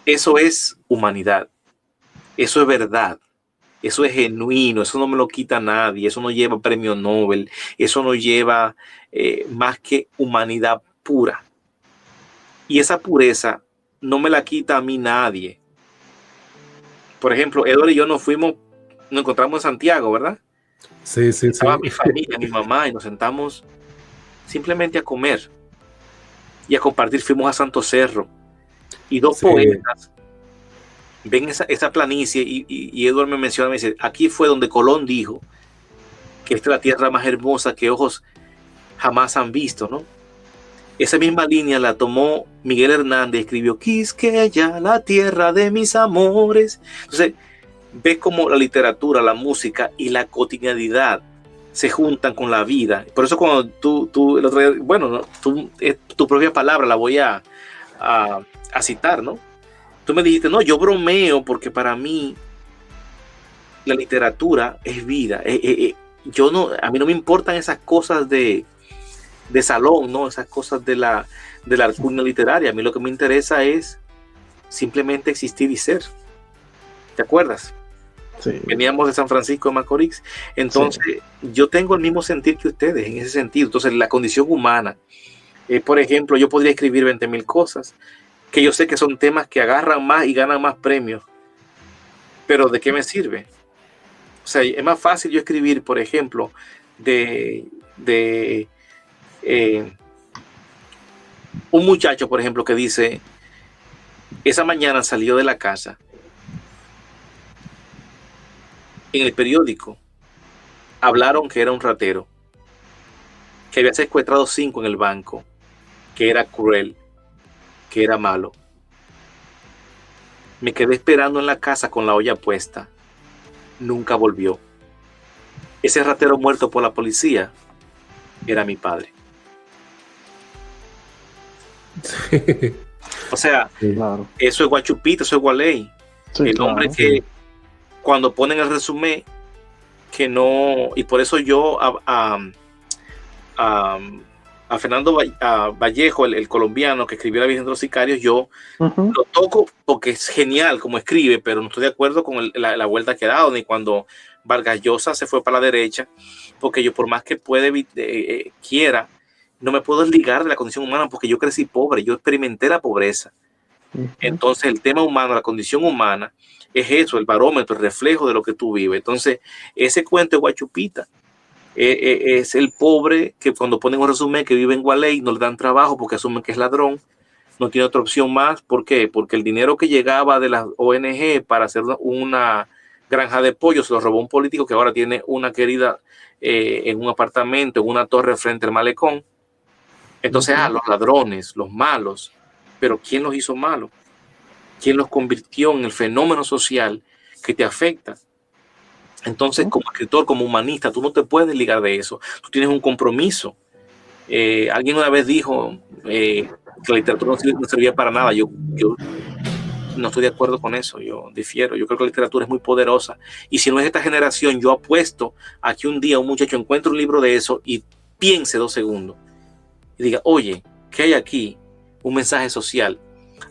Eso es humanidad, eso es verdad, eso es genuino, eso no me lo quita nadie, eso no lleva premio Nobel, eso no lleva más que humanidad pura. Y esa pureza no me la quita a mí nadie. Por ejemplo, Edward y yo nos encontramos en Santiago, ¿verdad? Sí. Estaba mi familia, mi mamá, y nos sentamos simplemente a comer y a compartir. Fuimos a Santo Cerro y dos poetas ven esa planicie y Edward me menciona, me dice, aquí fue donde Colón dijo que esta es la tierra más hermosa que ojos jamás han visto, ¿no? Esa misma línea la tomó Miguel Hernández, escribió Quisqueya, la tierra de mis amores. Entonces, ves cómo la literatura, la música y la cotidianidad se juntan con la vida. Por eso cuando tú el otro día, bueno, ¿no? Tu propia palabra la voy a citar, ¿no? Tú me dijiste, no, yo bromeo porque para mí la literatura es vida. A mí no me importan esas cosas de salón, ¿no? Esas cosas de la alcurnia literaria. A mí lo que me interesa es simplemente existir y ser. ¿Te acuerdas? Sí. Veníamos de San Francisco de Macorís. Entonces, yo tengo el mismo sentir que ustedes en ese sentido. Entonces, la condición humana. Por ejemplo, yo podría escribir 20,000 cosas que yo sé que son temas que agarran más y ganan más premios. Pero ¿de qué me sirve? O sea, es más fácil yo escribir, por ejemplo, de un muchacho, por ejemplo, que dice, esa mañana salió de la casa, en el periódico hablaron que era un ratero, que había secuestrado 5 en el banco, que era cruel, que era malo. Me quedé esperando en la casa con la olla puesta. Nunca volvió. Ese ratero muerto por la policía era mi padre. O sea, Claro. eso es Guachupita, eso es Gualey. Sí, El hombre claro. que cuando ponen el resumen que no, y por eso yo a Fernando Vallejo, el colombiano que escribió La Virgen de los Sicarios, yo lo toco porque es genial como escribe, pero no estoy de acuerdo con la vuelta que ha dado, ni cuando Vargas Llosa se fue para la derecha, porque yo por más que quiera, no me puedo desligar de la condición humana porque yo crecí pobre, yo experimenté la pobreza. Entonces el tema humano, la condición humana, es eso, el barómetro, el reflejo de lo que tú vives. Entonces ese cuento de Guachupita es el pobre que cuando ponen un resumen que vive en Gualey no le dan trabajo porque asumen que es ladrón, no tiene otra opción más. ¿Por qué? Porque el dinero que llegaba de las ONG para hacer una granja de pollo se lo robó un político que ahora tiene una querida en un apartamento, en una torre frente al malecón. Entonces, los ladrones, los malos, pero ¿quién los hizo malos? ¿Quién los convirtió en el fenómeno social que te afecta? Entonces, como escritor, como humanista, tú no te puedes desligar de eso. Tú tienes un compromiso. Alguien una vez dijo que la literatura no servía para nada. Yo no estoy de acuerdo con eso. Yo difiero. Yo creo que la literatura es muy poderosa. Y si no es esta generación, yo apuesto a que un día un muchacho encuentre un libro de eso y piense 2 segundos y diga, oye, ¿qué hay aquí? Un mensaje social.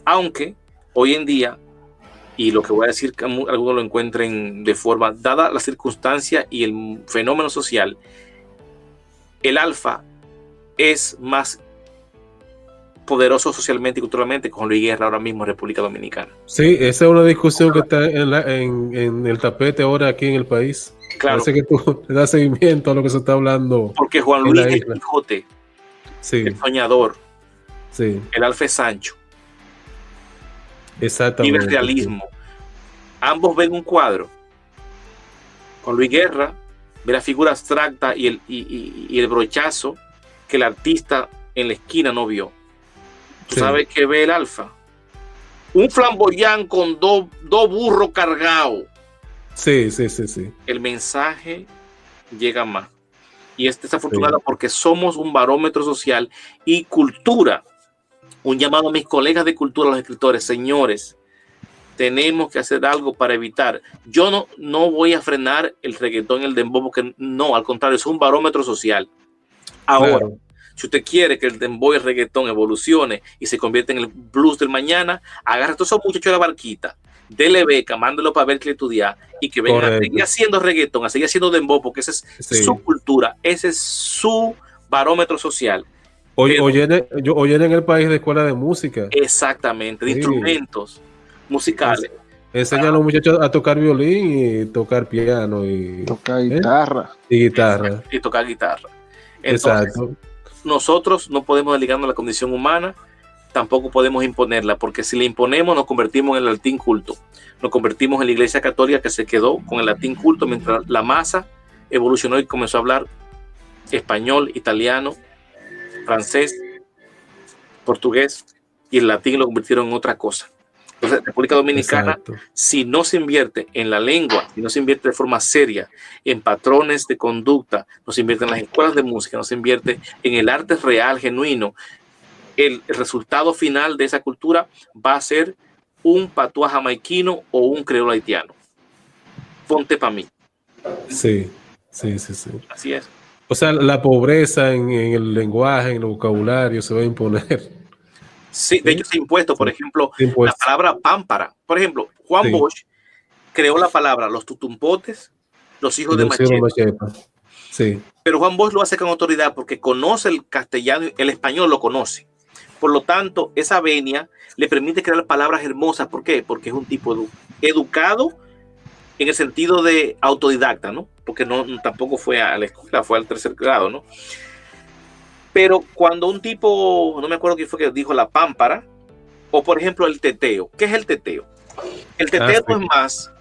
Aunque hoy en día, y lo que voy a decir que algunos lo encuentren de forma, dada la circunstancia y el fenómeno social, el alfa es más poderoso socialmente y culturalmente con Luis Guerra ahora mismo en República Dominicana. Sí, esa es una discusión que está en el tapete ahora aquí en el país. Claro. Parece que tú le das seguimiento a lo que se está hablando. Porque Juan Luis es el Quijote, sí, el soñador, sí, el alfa es Sancho. exactamente. Vive el realismo. Ambos ven un cuadro. Con Luis Guerra ve la figura abstracta y el brochazo que el artista en la esquina no vio. ¿Tú sabes qué ve el alfa? Un flamboyán con dos burros cargados. Sí. El mensaje llega más. Y es desafortunado porque somos un barómetro social y cultura. Un llamado a mis colegas de cultura, los escritores, señores, tenemos que hacer algo para evitar. Yo no voy a frenar el reggaetón y el dembow porque no, al contrario, es un barómetro social. Ahora, si usted quiere que el dembow y el reggaetón evolucione y se convierta en el blues del mañana, agarre a todos esos muchachos de la barquita, dele beca, mándelo para Berkeley estudiar y que vengan a seguir haciendo reggaetón, a seguir haciendo dembow, porque esa es su cultura, ese es su barómetro social. Oyen en el país de escuela de música. Exactamente, de instrumentos musicales. Enseñan a los muchachos a tocar violín y tocar piano y tocar guitarra. Y guitarra. Y tocar guitarra. Entonces, exacto. Nosotros no podemos desligarnos de la condición humana, tampoco podemos imponerla, porque si la imponemos nos convertimos en el latín culto. Nos convertimos en la iglesia católica que se quedó con el latín culto mientras la masa evolucionó y comenzó a hablar español, italiano, francés, portugués, y el latín lo convirtieron en otra cosa. Entonces, República Dominicana, exacto, si no se invierte en la lengua, si no se invierte de forma seria en patrones de conducta, no se invierte en las escuelas de música, no se invierte en el arte real, genuino, el resultado final de esa cultura va a ser un patuá jamaiquino o un creol haitiano. Ponte para mí. Sí. Así es. O sea, la pobreza en el lenguaje, en el vocabulario se va a imponer. Sí, de hecho se ha impuesto, por ejemplo, la palabra pámpara. Por ejemplo, Juan Bosch creó la palabra los tutumpotes, los hijos de Machete. Sí. Pero Juan Bosch lo hace con autoridad porque conoce el castellano, el español lo conoce. Por lo tanto, esa venia le permite crear palabras hermosas. ¿Por qué? Porque es un tipo educado en el sentido de autodidacta, ¿no? Porque tampoco fue a la escuela, fue al 3er grado, ¿no? Pero cuando un tipo, no me acuerdo quién fue que dijo la pámpara, o por ejemplo el teteo. ¿Qué es el teteo? El teteo no es más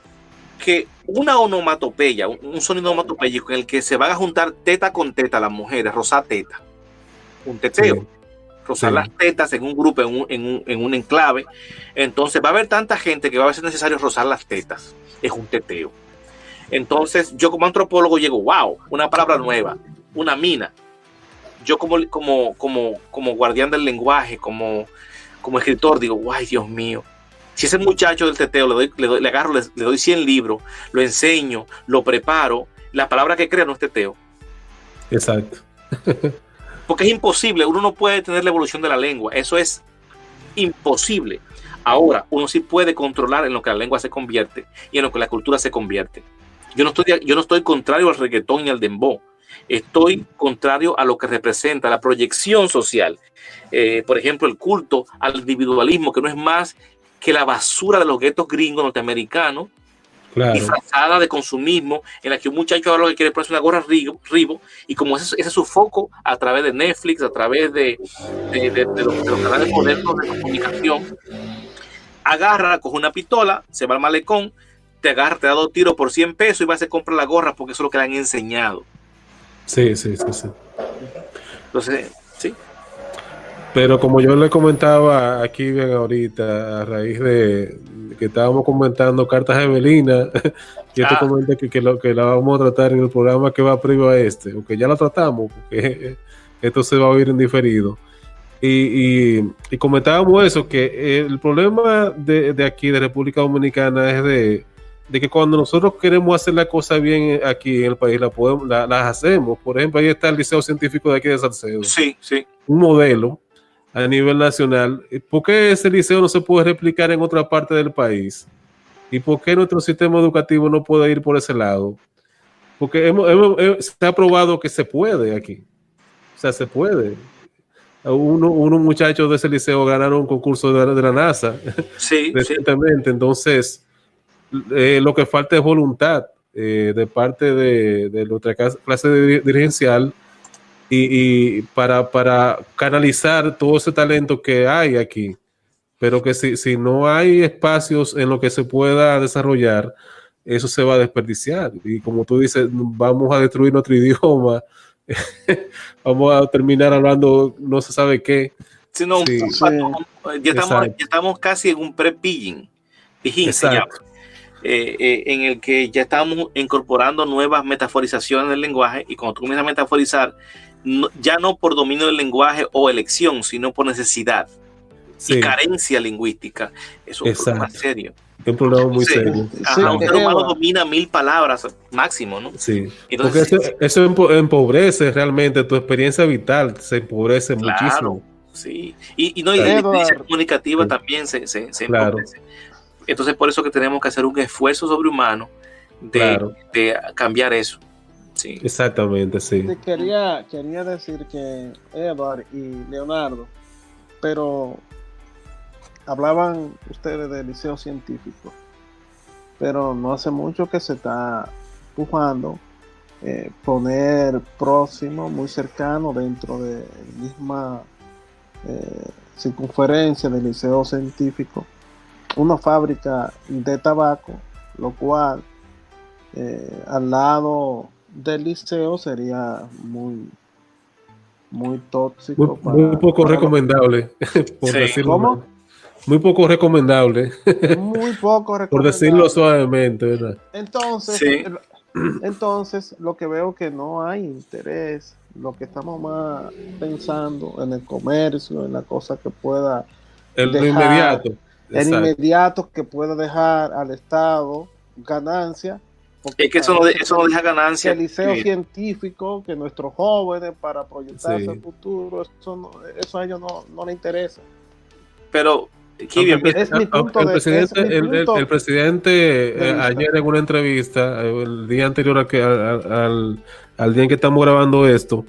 que una onomatopeya, un sonido onomatopéyico en el que se van a juntar teta con teta las mujeres, rozar teta. Un teteo. Sí. Rozar las tetas en un grupo, en un enclave. Entonces va a haber tanta gente que va a ser necesario rozar las tetas. Es un teteo. Entonces yo como antropólogo llego, wow, una palabra nueva, una mina. Yo como guardián del lenguaje, como escritor, digo, guay, Dios mío. Si ese muchacho del teteo le agarro, le doy 100 libros, lo enseño, lo preparo, la palabra que crea no es teteo. Exacto. Porque es imposible, uno no puede tener la evolución de la lengua, eso es imposible. Ahora, uno sí puede controlar en lo que la lengua se convierte y en lo que la cultura se convierte. Yo no estoy contrario al reggaetón y al dembow. Estoy contrario a lo que representa la proyección social. Por ejemplo, el culto al individualismo, que no es más que la basura de los guetos gringos norteamericanos, claro, disfrazada de consumismo, en la que un muchacho ahora lo que quiere es ponerse una gorra Ribo, y como ese es su foco a través de Netflix, a través de los canales modernos de comunicación, agarra, coge una pistola, se va al malecón, te agarra, te da 2 tiros por 100 pesos y va a se compra la gorra porque eso es lo que le han enseñado. Sí. Entonces, sí. Pero como yo le comentaba aquí bien ahorita, a raíz de que estábamos comentando cartas de Evelina, yo te comenté que la vamos a tratar en el programa que va previo a este, o que ya la tratamos, porque esto se va a oír en diferido. Y comentábamos eso, que el problema de aquí, de República Dominicana, es de que cuando nosotros queremos hacer la cosa bien aquí en el país, las hacemos. Por ejemplo, ahí está el Liceo Científico de aquí de Salcedo. Sí. Un modelo a nivel nacional. ¿Por qué ese liceo no se puede replicar en otra parte del país? ¿Y por qué nuestro sistema educativo no puede ir por ese lado? Porque se ha probado que se puede aquí. O sea, se puede. Unos muchachos de ese liceo ganaron un concurso de la NASA recientemente. Entonces, lo que falta es voluntad de parte de nuestra clase dirigencial y para canalizar todo ese talento que hay aquí, pero que si no hay espacios en los que se pueda desarrollar, eso se va a desperdiciar, y como tú dices, vamos a destruir nuestro idioma, vamos a terminar hablando no se sabe qué. Ya estamos casi en un pre-pidgin, en el que ya estamos incorporando nuevas metaforizaciones del lenguaje, y cuando tú comienzas a metaforizar, ya no por dominio del lenguaje o elección, sino por necesidad y carencia lingüística. Eso es un problema serio. Es un problema muy serio. Un ser humano domina 1000 palabras máximo, ¿no? Sí. Entonces, porque eso empobrece realmente tu experiencia vital, se empobrece muchísimo. Sí. Y la experiencia comunicativa también se empobrece. Entonces, por eso que tenemos que hacer un esfuerzo sobrehumano de cambiar eso. Sí. Exactamente, sí. Quería decir que Edward y Leonardo, pero hablaban ustedes del liceo científico, pero no hace mucho que se está empujando poner próximo, muy cercano, dentro de la misma circunferencia del liceo científico, una fábrica de tabaco, lo cual al lado del liceo sería muy tóxico, muy poco recomendable, por decirlo. ¿Cómo? Muy poco recomendable. Muy poco recomendable. Por decirlo suavemente, ¿verdad? Entonces, lo que veo que no hay interés, lo que estamos más pensando en el comercio, en la cosa que pueda inmediato. El inmediato que pueda dejar al Estado ganancia. Es que eso no deja ganancia. El liceo científico, que nuestros jóvenes para proyectarse al futuro, eso a ellos no les interesa. Pero el presidente ayer en una entrevista, el día anterior al día en que estamos grabando esto,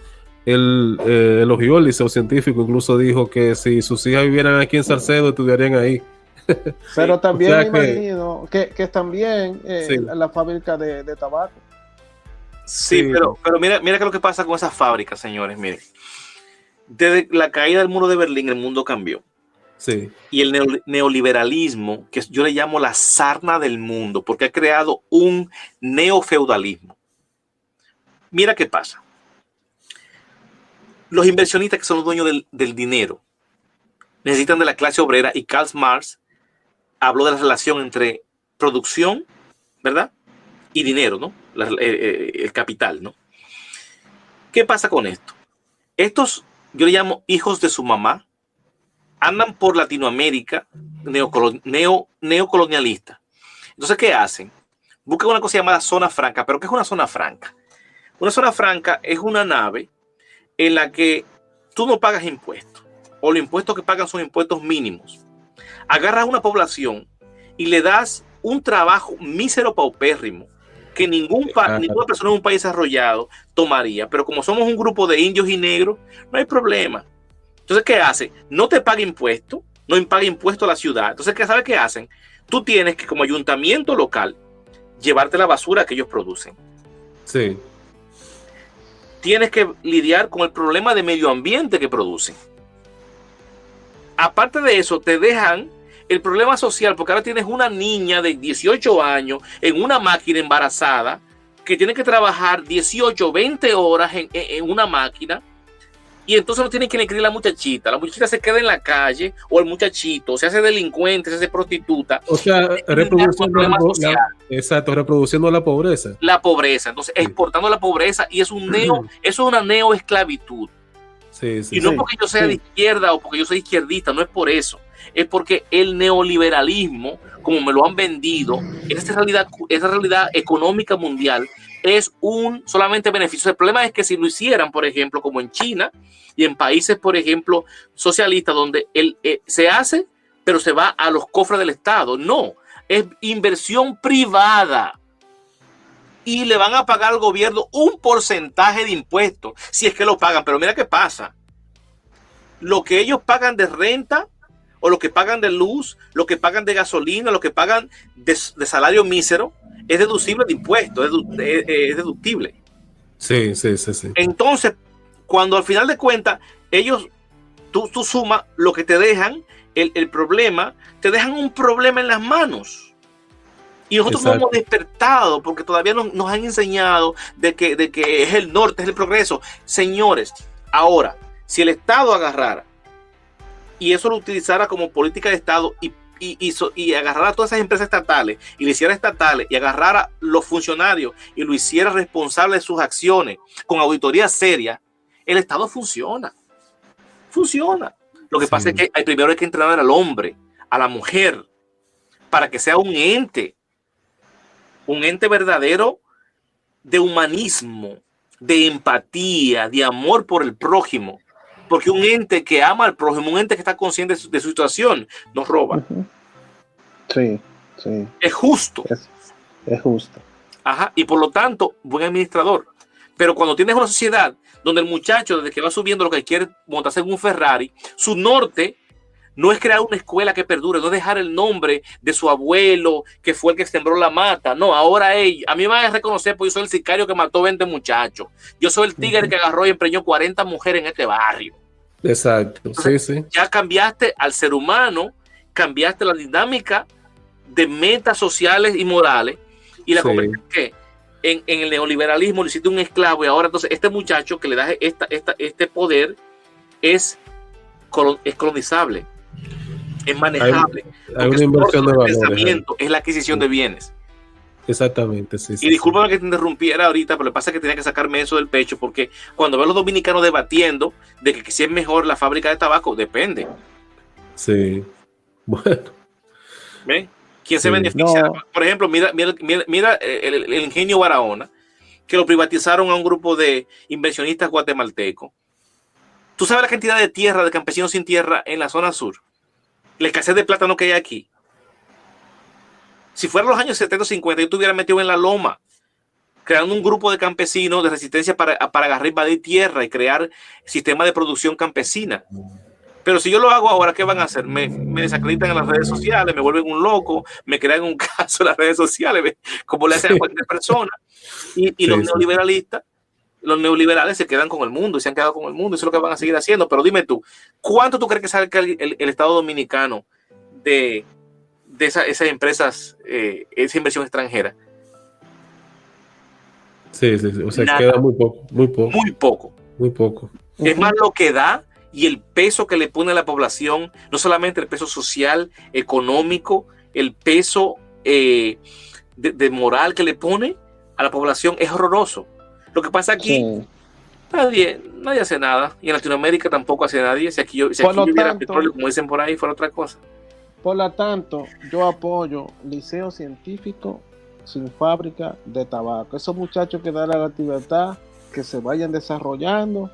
él elogió el liceo científico, incluso dijo que si sus hijas vivieran aquí en Salcedo estudiarían ahí. Pero también O me sea que, imagino que también sí, la fábrica de tabaco. Sí, sí, pero mira qué es lo que pasa con esas fábricas, señores. Miren, desde la caída del muro de Berlín, el mundo cambió. sí, Y el neoliberalismo, que yo le llamo la sarna del mundo, porque ha creado un neofeudalismo. Mira qué pasa. Los inversionistas que son los dueños del dinero necesitan de la clase obrera y Karl Marx habló de la relación entre producción, ¿verdad? Y dinero, ¿no? El capital, ¿no? ¿Qué pasa con esto? Estos, yo le llamo hijos de su mamá, andan por Latinoamérica neocolonialista. Entonces, ¿qué hacen? Buscan una cosa llamada zona franca. ¿Pero qué es una zona franca? Una zona franca es una nave en la que tú no pagas impuestos, o los impuestos que pagan son impuestos mínimos. Agarras a una población y le das un trabajo mísero paupérrimo que ninguna persona en un país desarrollado tomaría, pero como somos un grupo de indios y negros, no hay problema. Entonces, ¿qué hace? No te paga impuestos, no paga impuestos a la ciudad. Entonces, ¿sabes qué hacen? Tú tienes que, como ayuntamiento local, llevarte la basura que ellos producen. sí. Tienes que lidiar con el problema de medio ambiente que producen. Aparte de eso, te dejan el problema social, porque ahora tienes una niña de 18 años en una máquina embarazada que tiene que trabajar 18, 20 horas en una máquina, y entonces no tienen que inscribir a la muchachita se queda en la calle, o el muchachito se hace delincuente, se hace prostituta. O sea, reproduciendo la pobreza. La pobreza, entonces exportando la pobreza, y eso es una neoesclavitud. Sí, y no porque yo sea de izquierda o porque yo soy izquierdista, no es por eso. Es porque el neoliberalismo, como me lo han vendido, esa realidad económica mundial es un solamente beneficio. El problema es que si lo hicieran, por ejemplo, como en China y en países, por ejemplo, socialistas, donde se hace, pero se va a los cofres del Estado. No, es inversión privada. Y le van a pagar al gobierno un porcentaje de impuestos, si es que lo pagan. Pero mira qué pasa. Lo que ellos pagan de renta, o lo que pagan de luz, lo que pagan de gasolina, lo que pagan de salario mísero, es deducible de impuestos, es deductible. Sí. Entonces, cuando al final de cuentas, tú sumas lo que te dejan, el problema, te dejan un problema en las manos. Y nosotros no hemos despertado porque todavía nos han enseñado de que es el norte, es el progreso. Señores, ahora, si el Estado agarrara y eso lo utilizara como política de Estado y agarrara a todas esas empresas estatales y le hiciera estatales y agarrara los funcionarios y lo hiciera responsable de sus acciones con auditoría seria, el Estado funciona. Funciona. Lo que pasa es que primero hay que entrenar al hombre, a la mujer, para que sea un ente verdadero de humanismo, de empatía, de amor por el prójimo. Porque un ente que ama al prójimo, un ente que está consciente de su situación, no roba. Sí. Es justo. Es justo. Ajá. Y por lo tanto, buen administrador. Pero cuando tienes una sociedad donde el muchacho, desde que va subiendo, lo que quiere montarse en un Ferrari, su norte no es crear una escuela que perdure, no es dejar el nombre de su abuelo, que fue el que sembró la mata. No, ahora a mí me van a reconocer porque yo soy el sicario que mató 20 muchachos. Yo soy el tigre que agarró y empreñó 40 mujeres en este barrio. Exacto. Entonces, sí. Ya cambiaste al ser humano, cambiaste la dinámica de metas sociales y morales, y la conversación que en el neoliberalismo le hiciste un esclavo, y ahora entonces este muchacho que le da este poder es colonizable. Es manejable. Hay una inversión de valores. Pensamiento es la adquisición de bienes. Exactamente, sí. Y discúlpame que te interrumpiera ahorita, pero lo que pasa es que tenía que sacarme eso del pecho, porque cuando veo a los dominicanos debatiendo de que si es mejor la fábrica de tabaco, depende. Sí. Bueno. ¿Ven? ¿Quién se beneficia? No. Por ejemplo, mira el ingenio Barahona, que lo privatizaron a un grupo de inversionistas guatemaltecos. ¿Tú sabes la cantidad de tierra, de campesinos sin tierra en la zona sur? La escasez de plátano que hay aquí. Si fueran los años 70 o 50, yo estuviera metido en la loma, creando un grupo de campesinos de resistencia para agarrar y invadir tierra y crear sistemas de producción campesina. Pero si yo lo hago ahora, ¿qué van a hacer? Me desacreditan en las redes sociales, me vuelven un loco, me crean un caso en las redes sociales, como le hacen a cualquier persona. Y los neoliberalistas, los neoliberales se quedan con el mundo y se han quedado con el mundo. Eso es lo que van a seguir haciendo. Pero dime tú, ¿cuánto tú crees que salga el Estado Dominicano de esas empresas, esa inversión extranjera? Sí. O sea, nada. Queda muy poco. Muy poco. Es más lo que da y el peso que le pone a la población, no solamente el peso social, económico, el peso de moral que le pone a la población es horroroso. Lo que pasa aquí, nadie hace nada, y en Latinoamérica tampoco hace nadie. Si aquí hubiera petróleo, como dicen por ahí, fuera otra cosa. Por lo tanto, yo apoyo liceo científico sin fábrica de tabaco. Esos muchachos que dan la libertad, que se vayan desarrollando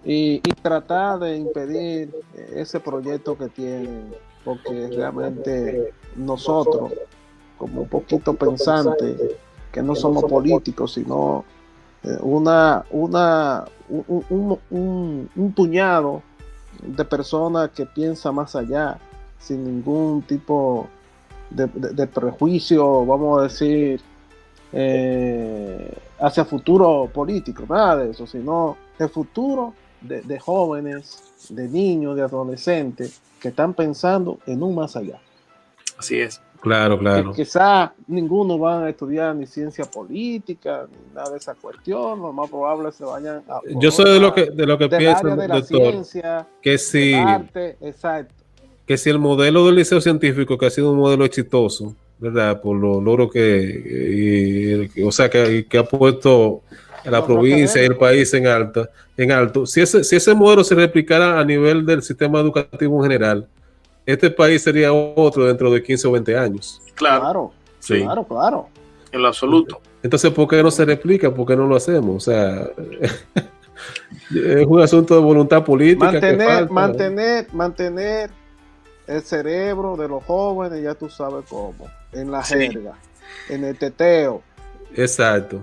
y tratar de impedir ese proyecto que tienen, porque realmente nosotros, como un poquito pensantes, que no somos políticos, sino un puñado de personas que piensan más allá, sin ningún tipo de prejuicio, vamos a decir, hacia futuro político, nada de eso, sino el futuro de jóvenes, de niños, de adolescentes que están pensando en un más allá. Así es. Claro. Que quizá ninguno va a estudiar ni ciencia política ni nada de esa cuestión. Lo más probable se vayan a yo soy de lo que pienso, área de la ciencia, que si del arte, exacto. Que si el modelo del liceo científico, que ha sido un modelo exitoso, ¿verdad? Por los logros que ha puesto a la provincia y el país en alto. Si ese modelo se replicara a nivel del sistema educativo en general, este país sería otro dentro de 15 o 20 años. Claro. Sí. Claro. En lo absoluto. Entonces, ¿por qué no se replica? ¿Por qué no lo hacemos? O sea, es un asunto de voluntad política. Mantener el cerebro de los jóvenes, ya tú sabes cómo, en la jerga, en el teteo. Exacto.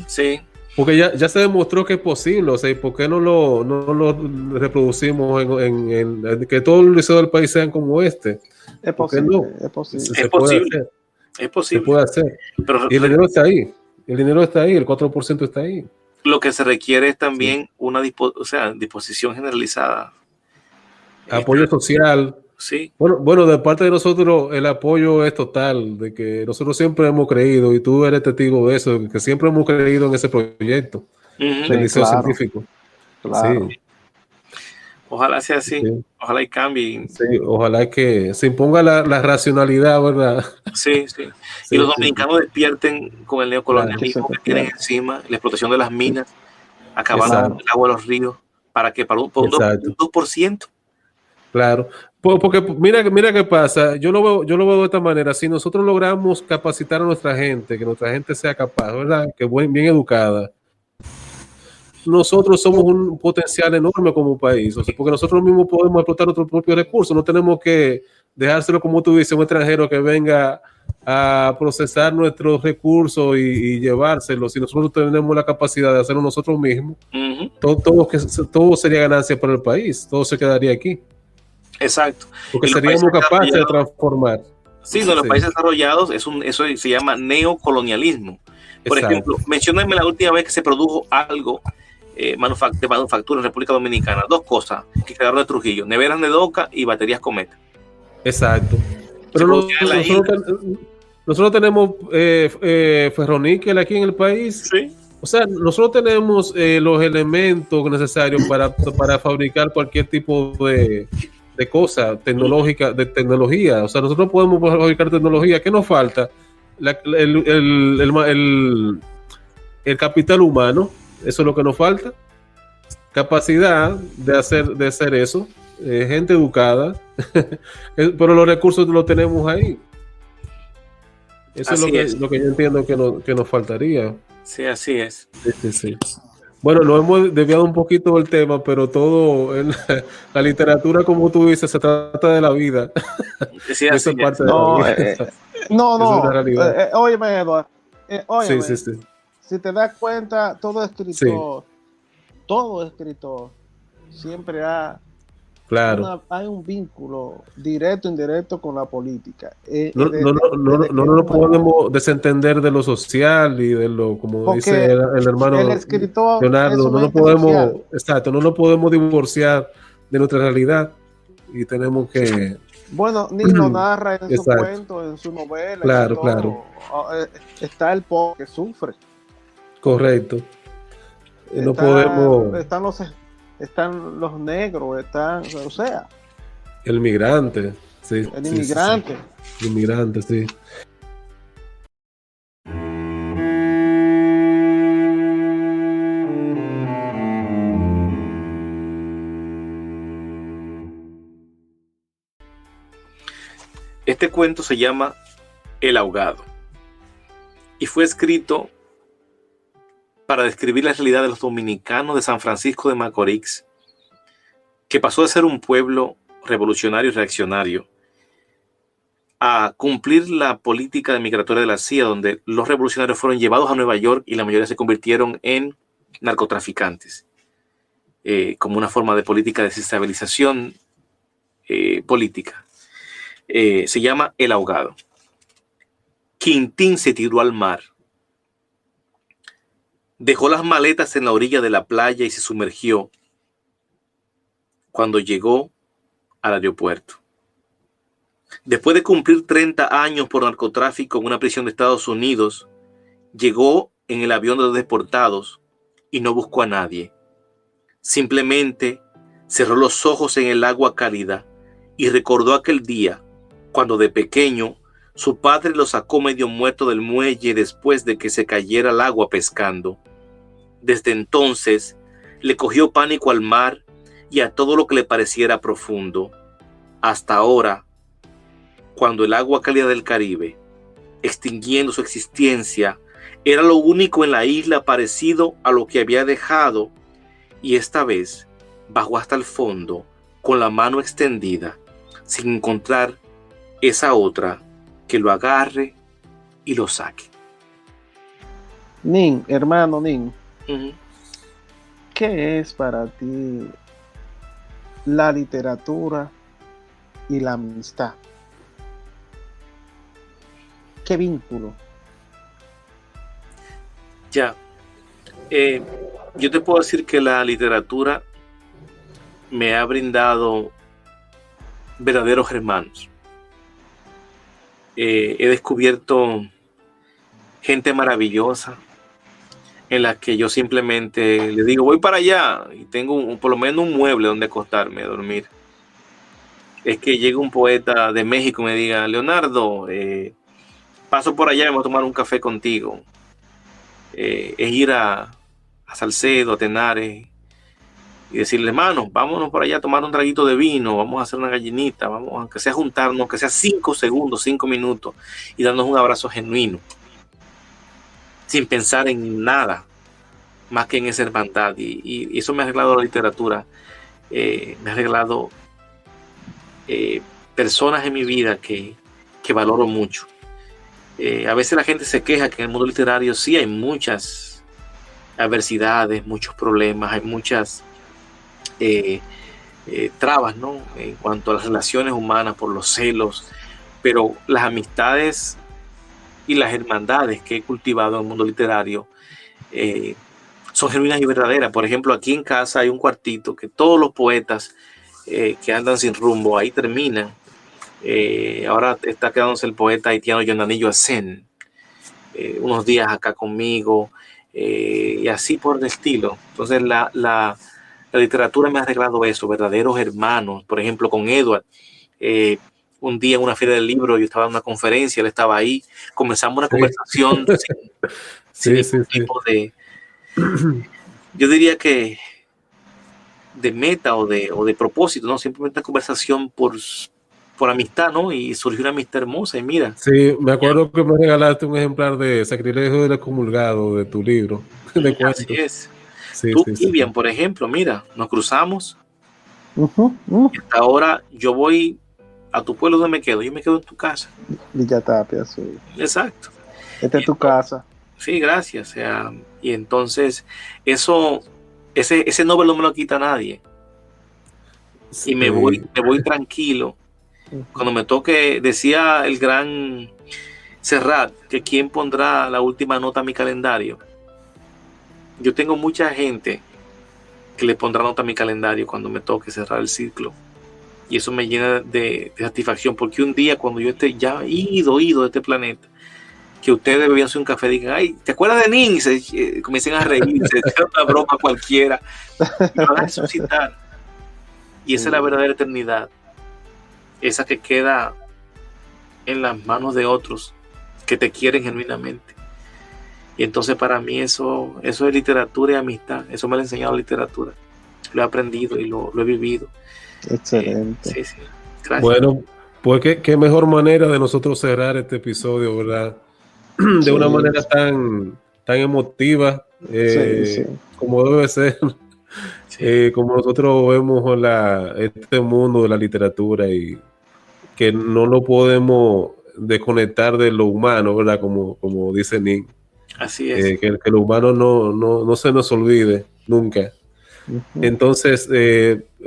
Sí. Porque ya se demostró que es posible, o sea, ¿y por qué no lo reproducimos en que todos los liceos del país sean como este? Es posible, es posible. Se puede hacer. Pero, y el dinero está ahí. El 4% está ahí. Lo que se requiere es también una disposición generalizada. Apoyo social. Sí. Bueno, de parte de nosotros el apoyo es total, de que nosotros siempre hemos creído, y tú eres testigo de eso, que siempre hemos creído en ese proyecto del liceo científico. Claro. Sí. Ojalá sea así, ojalá y cambie. Sí, ojalá que se imponga la racionalidad, ¿verdad? Sí. Y los dominicanos despierten con el neocolonialismo que tienen encima, la explotación de las minas, acabando con el agua de los ríos, para un 2%. Claro, porque mira qué pasa, yo lo veo de esta manera. Si nosotros logramos capacitar a nuestra gente, que nuestra gente sea capaz, ¿verdad? Que bien educada, nosotros somos un potencial enorme como país, o sea, porque nosotros mismos podemos explotar nuestros propios recursos, no tenemos que dejárselo, como tú dices, a un extranjero que venga a procesar nuestros recursos y llevárselos. Si nosotros tenemos la capacidad de hacerlo nosotros mismos, todo sería ganancia para el país, todo se quedaría aquí. Exacto. Porque seríamos capaces de transformar. Sí, los países desarrollados, eso se llama neocolonialismo. Por ejemplo, mencióname la última vez que se produjo algo de manufactura en República Dominicana. 2 cosas que quedaron de Trujillo: neveras Nedoca y baterías Cometa. Exacto. Pero nosotros tenemos ferroníquel aquí en el país. Sí. O sea, nosotros tenemos los elementos necesarios para fabricar cualquier tipo de cosa tecnológica, de tecnología. O sea, nosotros podemos fabricar tecnología. ¿Qué nos falta? El capital humano. Eso es lo que nos falta. Capacidad de hacer eso. Gente educada. Pero los recursos los tenemos ahí. Eso es lo que yo entiendo que nos faltaría. Sí, así es. Sí. Bueno, nos hemos desviado un poquito del tema, pero todo en la literatura, como tú dices, se trata de la vida. Sí, Esa parte de no, la vida. No. Es una realidad. Óyeme, Eduardo. Óyeme, sí. Si te das cuenta, todo escritor siempre ha Claro. Hay un vínculo directo, indirecto con la política. No nos podemos desentender de lo social y de lo, como dice Porque el el hermano escritor es Leonardo, un ente social. exacto, no nos podemos divorciar de nuestra realidad y tenemos que, Bueno, ni lo narra en su exacto, cuento, en su novela y en claro, claro, todo. Está el pobre que sufre. correcto. No Está, podemos, están los negros, o sea, el migrante, sí, el sí, sí, sí, inmigrante. el inmigrante, sí. Este cuento se llama El ahogado y fue escrito para describir la realidad de los dominicanos de San Francisco de Macorís, que pasó de ser un pueblo revolucionario y reaccionario a cumplir la política migratoria de la CIA, donde los revolucionarios fueron llevados a Nueva York y la mayoría se convirtieron en narcotraficantes, como una forma de política de desestabilización política. Se llama El ahogado. Quintín se tiró al mar, dejó las maletas en la orilla de la playa y se sumergió cuando llegó al aeropuerto. Después de cumplir 30 años por narcotráfico en una prisión de Estados Unidos, llegó en el avión de los deportados y no buscó a nadie. Simplemente cerró los ojos en el agua cálida y recordó aquel día cuando de pequeño su padre lo sacó medio muerto del muelle después de que se cayera al agua pescando. Desde entonces le cogió pánico al mar y a todo lo que le pareciera profundo. Hasta ahora, cuando el agua cálida del Caribe, extinguiendo su existencia, era lo único en la isla parecido a lo que había dejado, y esta vez bajó hasta el fondo con la mano extendida, sin encontrar esa otra que lo agarre y lo saque. Nin, hermano Nin, Uh-huh. ¿qué es para ti la literatura y la amistad? ¿Qué vínculo? Ya, yo te puedo decir que la literatura me ha brindado verdaderos hermanos. He descubierto gente maravillosa en la que yo simplemente le digo, voy para allá y tengo por lo menos un mueble donde acostarme a dormir. Es que llega un poeta de México y me diga, Leonardo, paso por allá y me voy a tomar un café contigo. Es ir a Salcedo, a Tenares, y decirle, hermano, vámonos por allá a tomar un traguito de vino, vamos a hacer una gallinita, vamos, aunque sea juntarnos, aunque sea 5 segundos, 5 minutos, y darnos un abrazo genuino, sin pensar en nada, más que en esa hermandad. Y eso me ha arreglado la literatura, me ha arreglado personas en mi vida que valoro mucho. A veces la gente se queja que en el mundo literario sí hay muchas adversidades, muchos problemas, hay muchas trabas, ¿no? En cuanto a las relaciones humanas por los celos, pero las amistades y las hermandades que he cultivado en el mundo literario son genuinas y verdaderas. Por ejemplo, aquí en casa hay un cuartito que todos los poetas que andan sin rumbo ahí terminan. Ahora está quedándose el poeta haitiano Yonanillo Asen unos días acá conmigo, y así por el estilo. Entonces la literatura me ha arreglado eso, verdaderos hermanos. Por ejemplo, con Edward, un día en una feria del libro, yo estaba en una conferencia, él estaba ahí, comenzamos una conversación sin ningún tipo de, yo diría que de meta o de propósito, ¿no? Simplemente una conversación por amistad, ¿no? Y surgió una amistad hermosa y mira. Sí, me acuerdo que me regalaste un ejemplar de Sacrilegio del Excomulgado de tu libro de cuentos. Así es. Sí, Tú, sí, Vivian, sí. por ejemplo, mira, nos cruzamos. Y hasta ahora yo voy a tu pueblo donde me quedo. Yo me quedo en tu casa. Villa Tapia, sí. Exacto. Esta es tu casa. Sí, gracias. O sea, y entonces, ese Nobel no me lo quita nadie. y me voy tranquilo. Cuando me toque, decía el gran Serrat, que quién pondrá la última nota a mi calendario. Yo tengo mucha gente que le pondrá nota a mi calendario cuando me toque cerrar el ciclo. Y eso me llena de satisfacción, porque un día cuando yo esté ya ido de este planeta, que ustedes bebiéndose un café digan, ay, ¿te acuerdas de Nin? Y se comiencen a reír, se echan una broma cualquiera, me van a resucitar. Y esa es la verdadera eternidad, esa que queda en las manos de otros que te quieren genuinamente. Y entonces para mí eso es literatura y amistad. Eso me lo ha enseñado la literatura. Lo he aprendido y lo he vivido. Excelente. Sí. Gracias. Bueno, pues qué mejor manera de nosotros cerrar este episodio, ¿verdad? De una manera tan emotiva, como debe ser. Como nosotros vemos este mundo de la literatura y que no lo podemos desconectar de lo humano, ¿verdad? Como dice Nin. Así es. Que lo humano no se nos olvide nunca. Uh-huh. Entonces,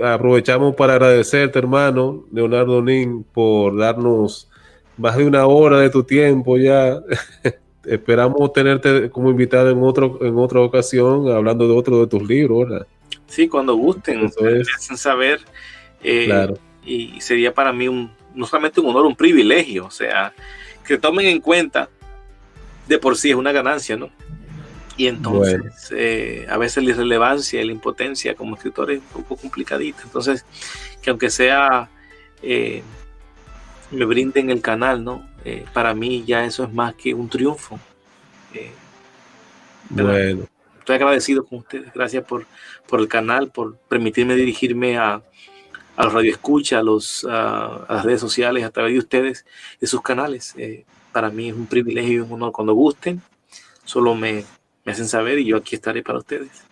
aprovechamos para agradecerte, hermano Leonardo Nin, por darnos más de una hora de tu tiempo ya. Esperamos tenerte como invitado en otra ocasión, hablando de otro de tus libros, ¿verdad? Sí, cuando gusten, me hacen saber. Claro. Y sería para mí no solamente un honor, un privilegio. O sea, que tomen en cuenta, de por sí es una ganancia, ¿no? Y entonces, a veces la irrelevancia y la impotencia como escritor es un poco complicadita. Entonces, que aunque sea, me brinden el canal, ¿no? Para mí ya eso es más que un triunfo. Bueno. Estoy agradecido con ustedes. Gracias por el canal, por permitirme dirigirme a los radioescuchas, a las redes sociales, a través de ustedes, de sus canales. Para mí es un privilegio y un honor. Cuando gusten, solo me hacen saber y yo aquí estaré para ustedes.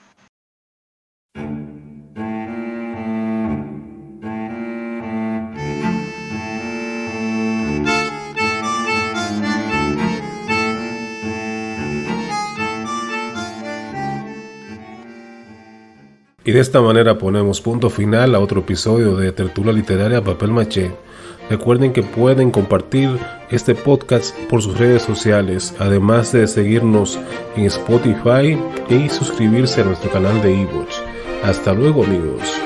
Y de esta manera ponemos punto final a otro episodio de Tertulia Literaria Papel Maché. Recuerden que pueden compartir este podcast por sus redes sociales, además de seguirnos en Spotify y suscribirse a nuestro canal de iVoox. Hasta luego, amigos.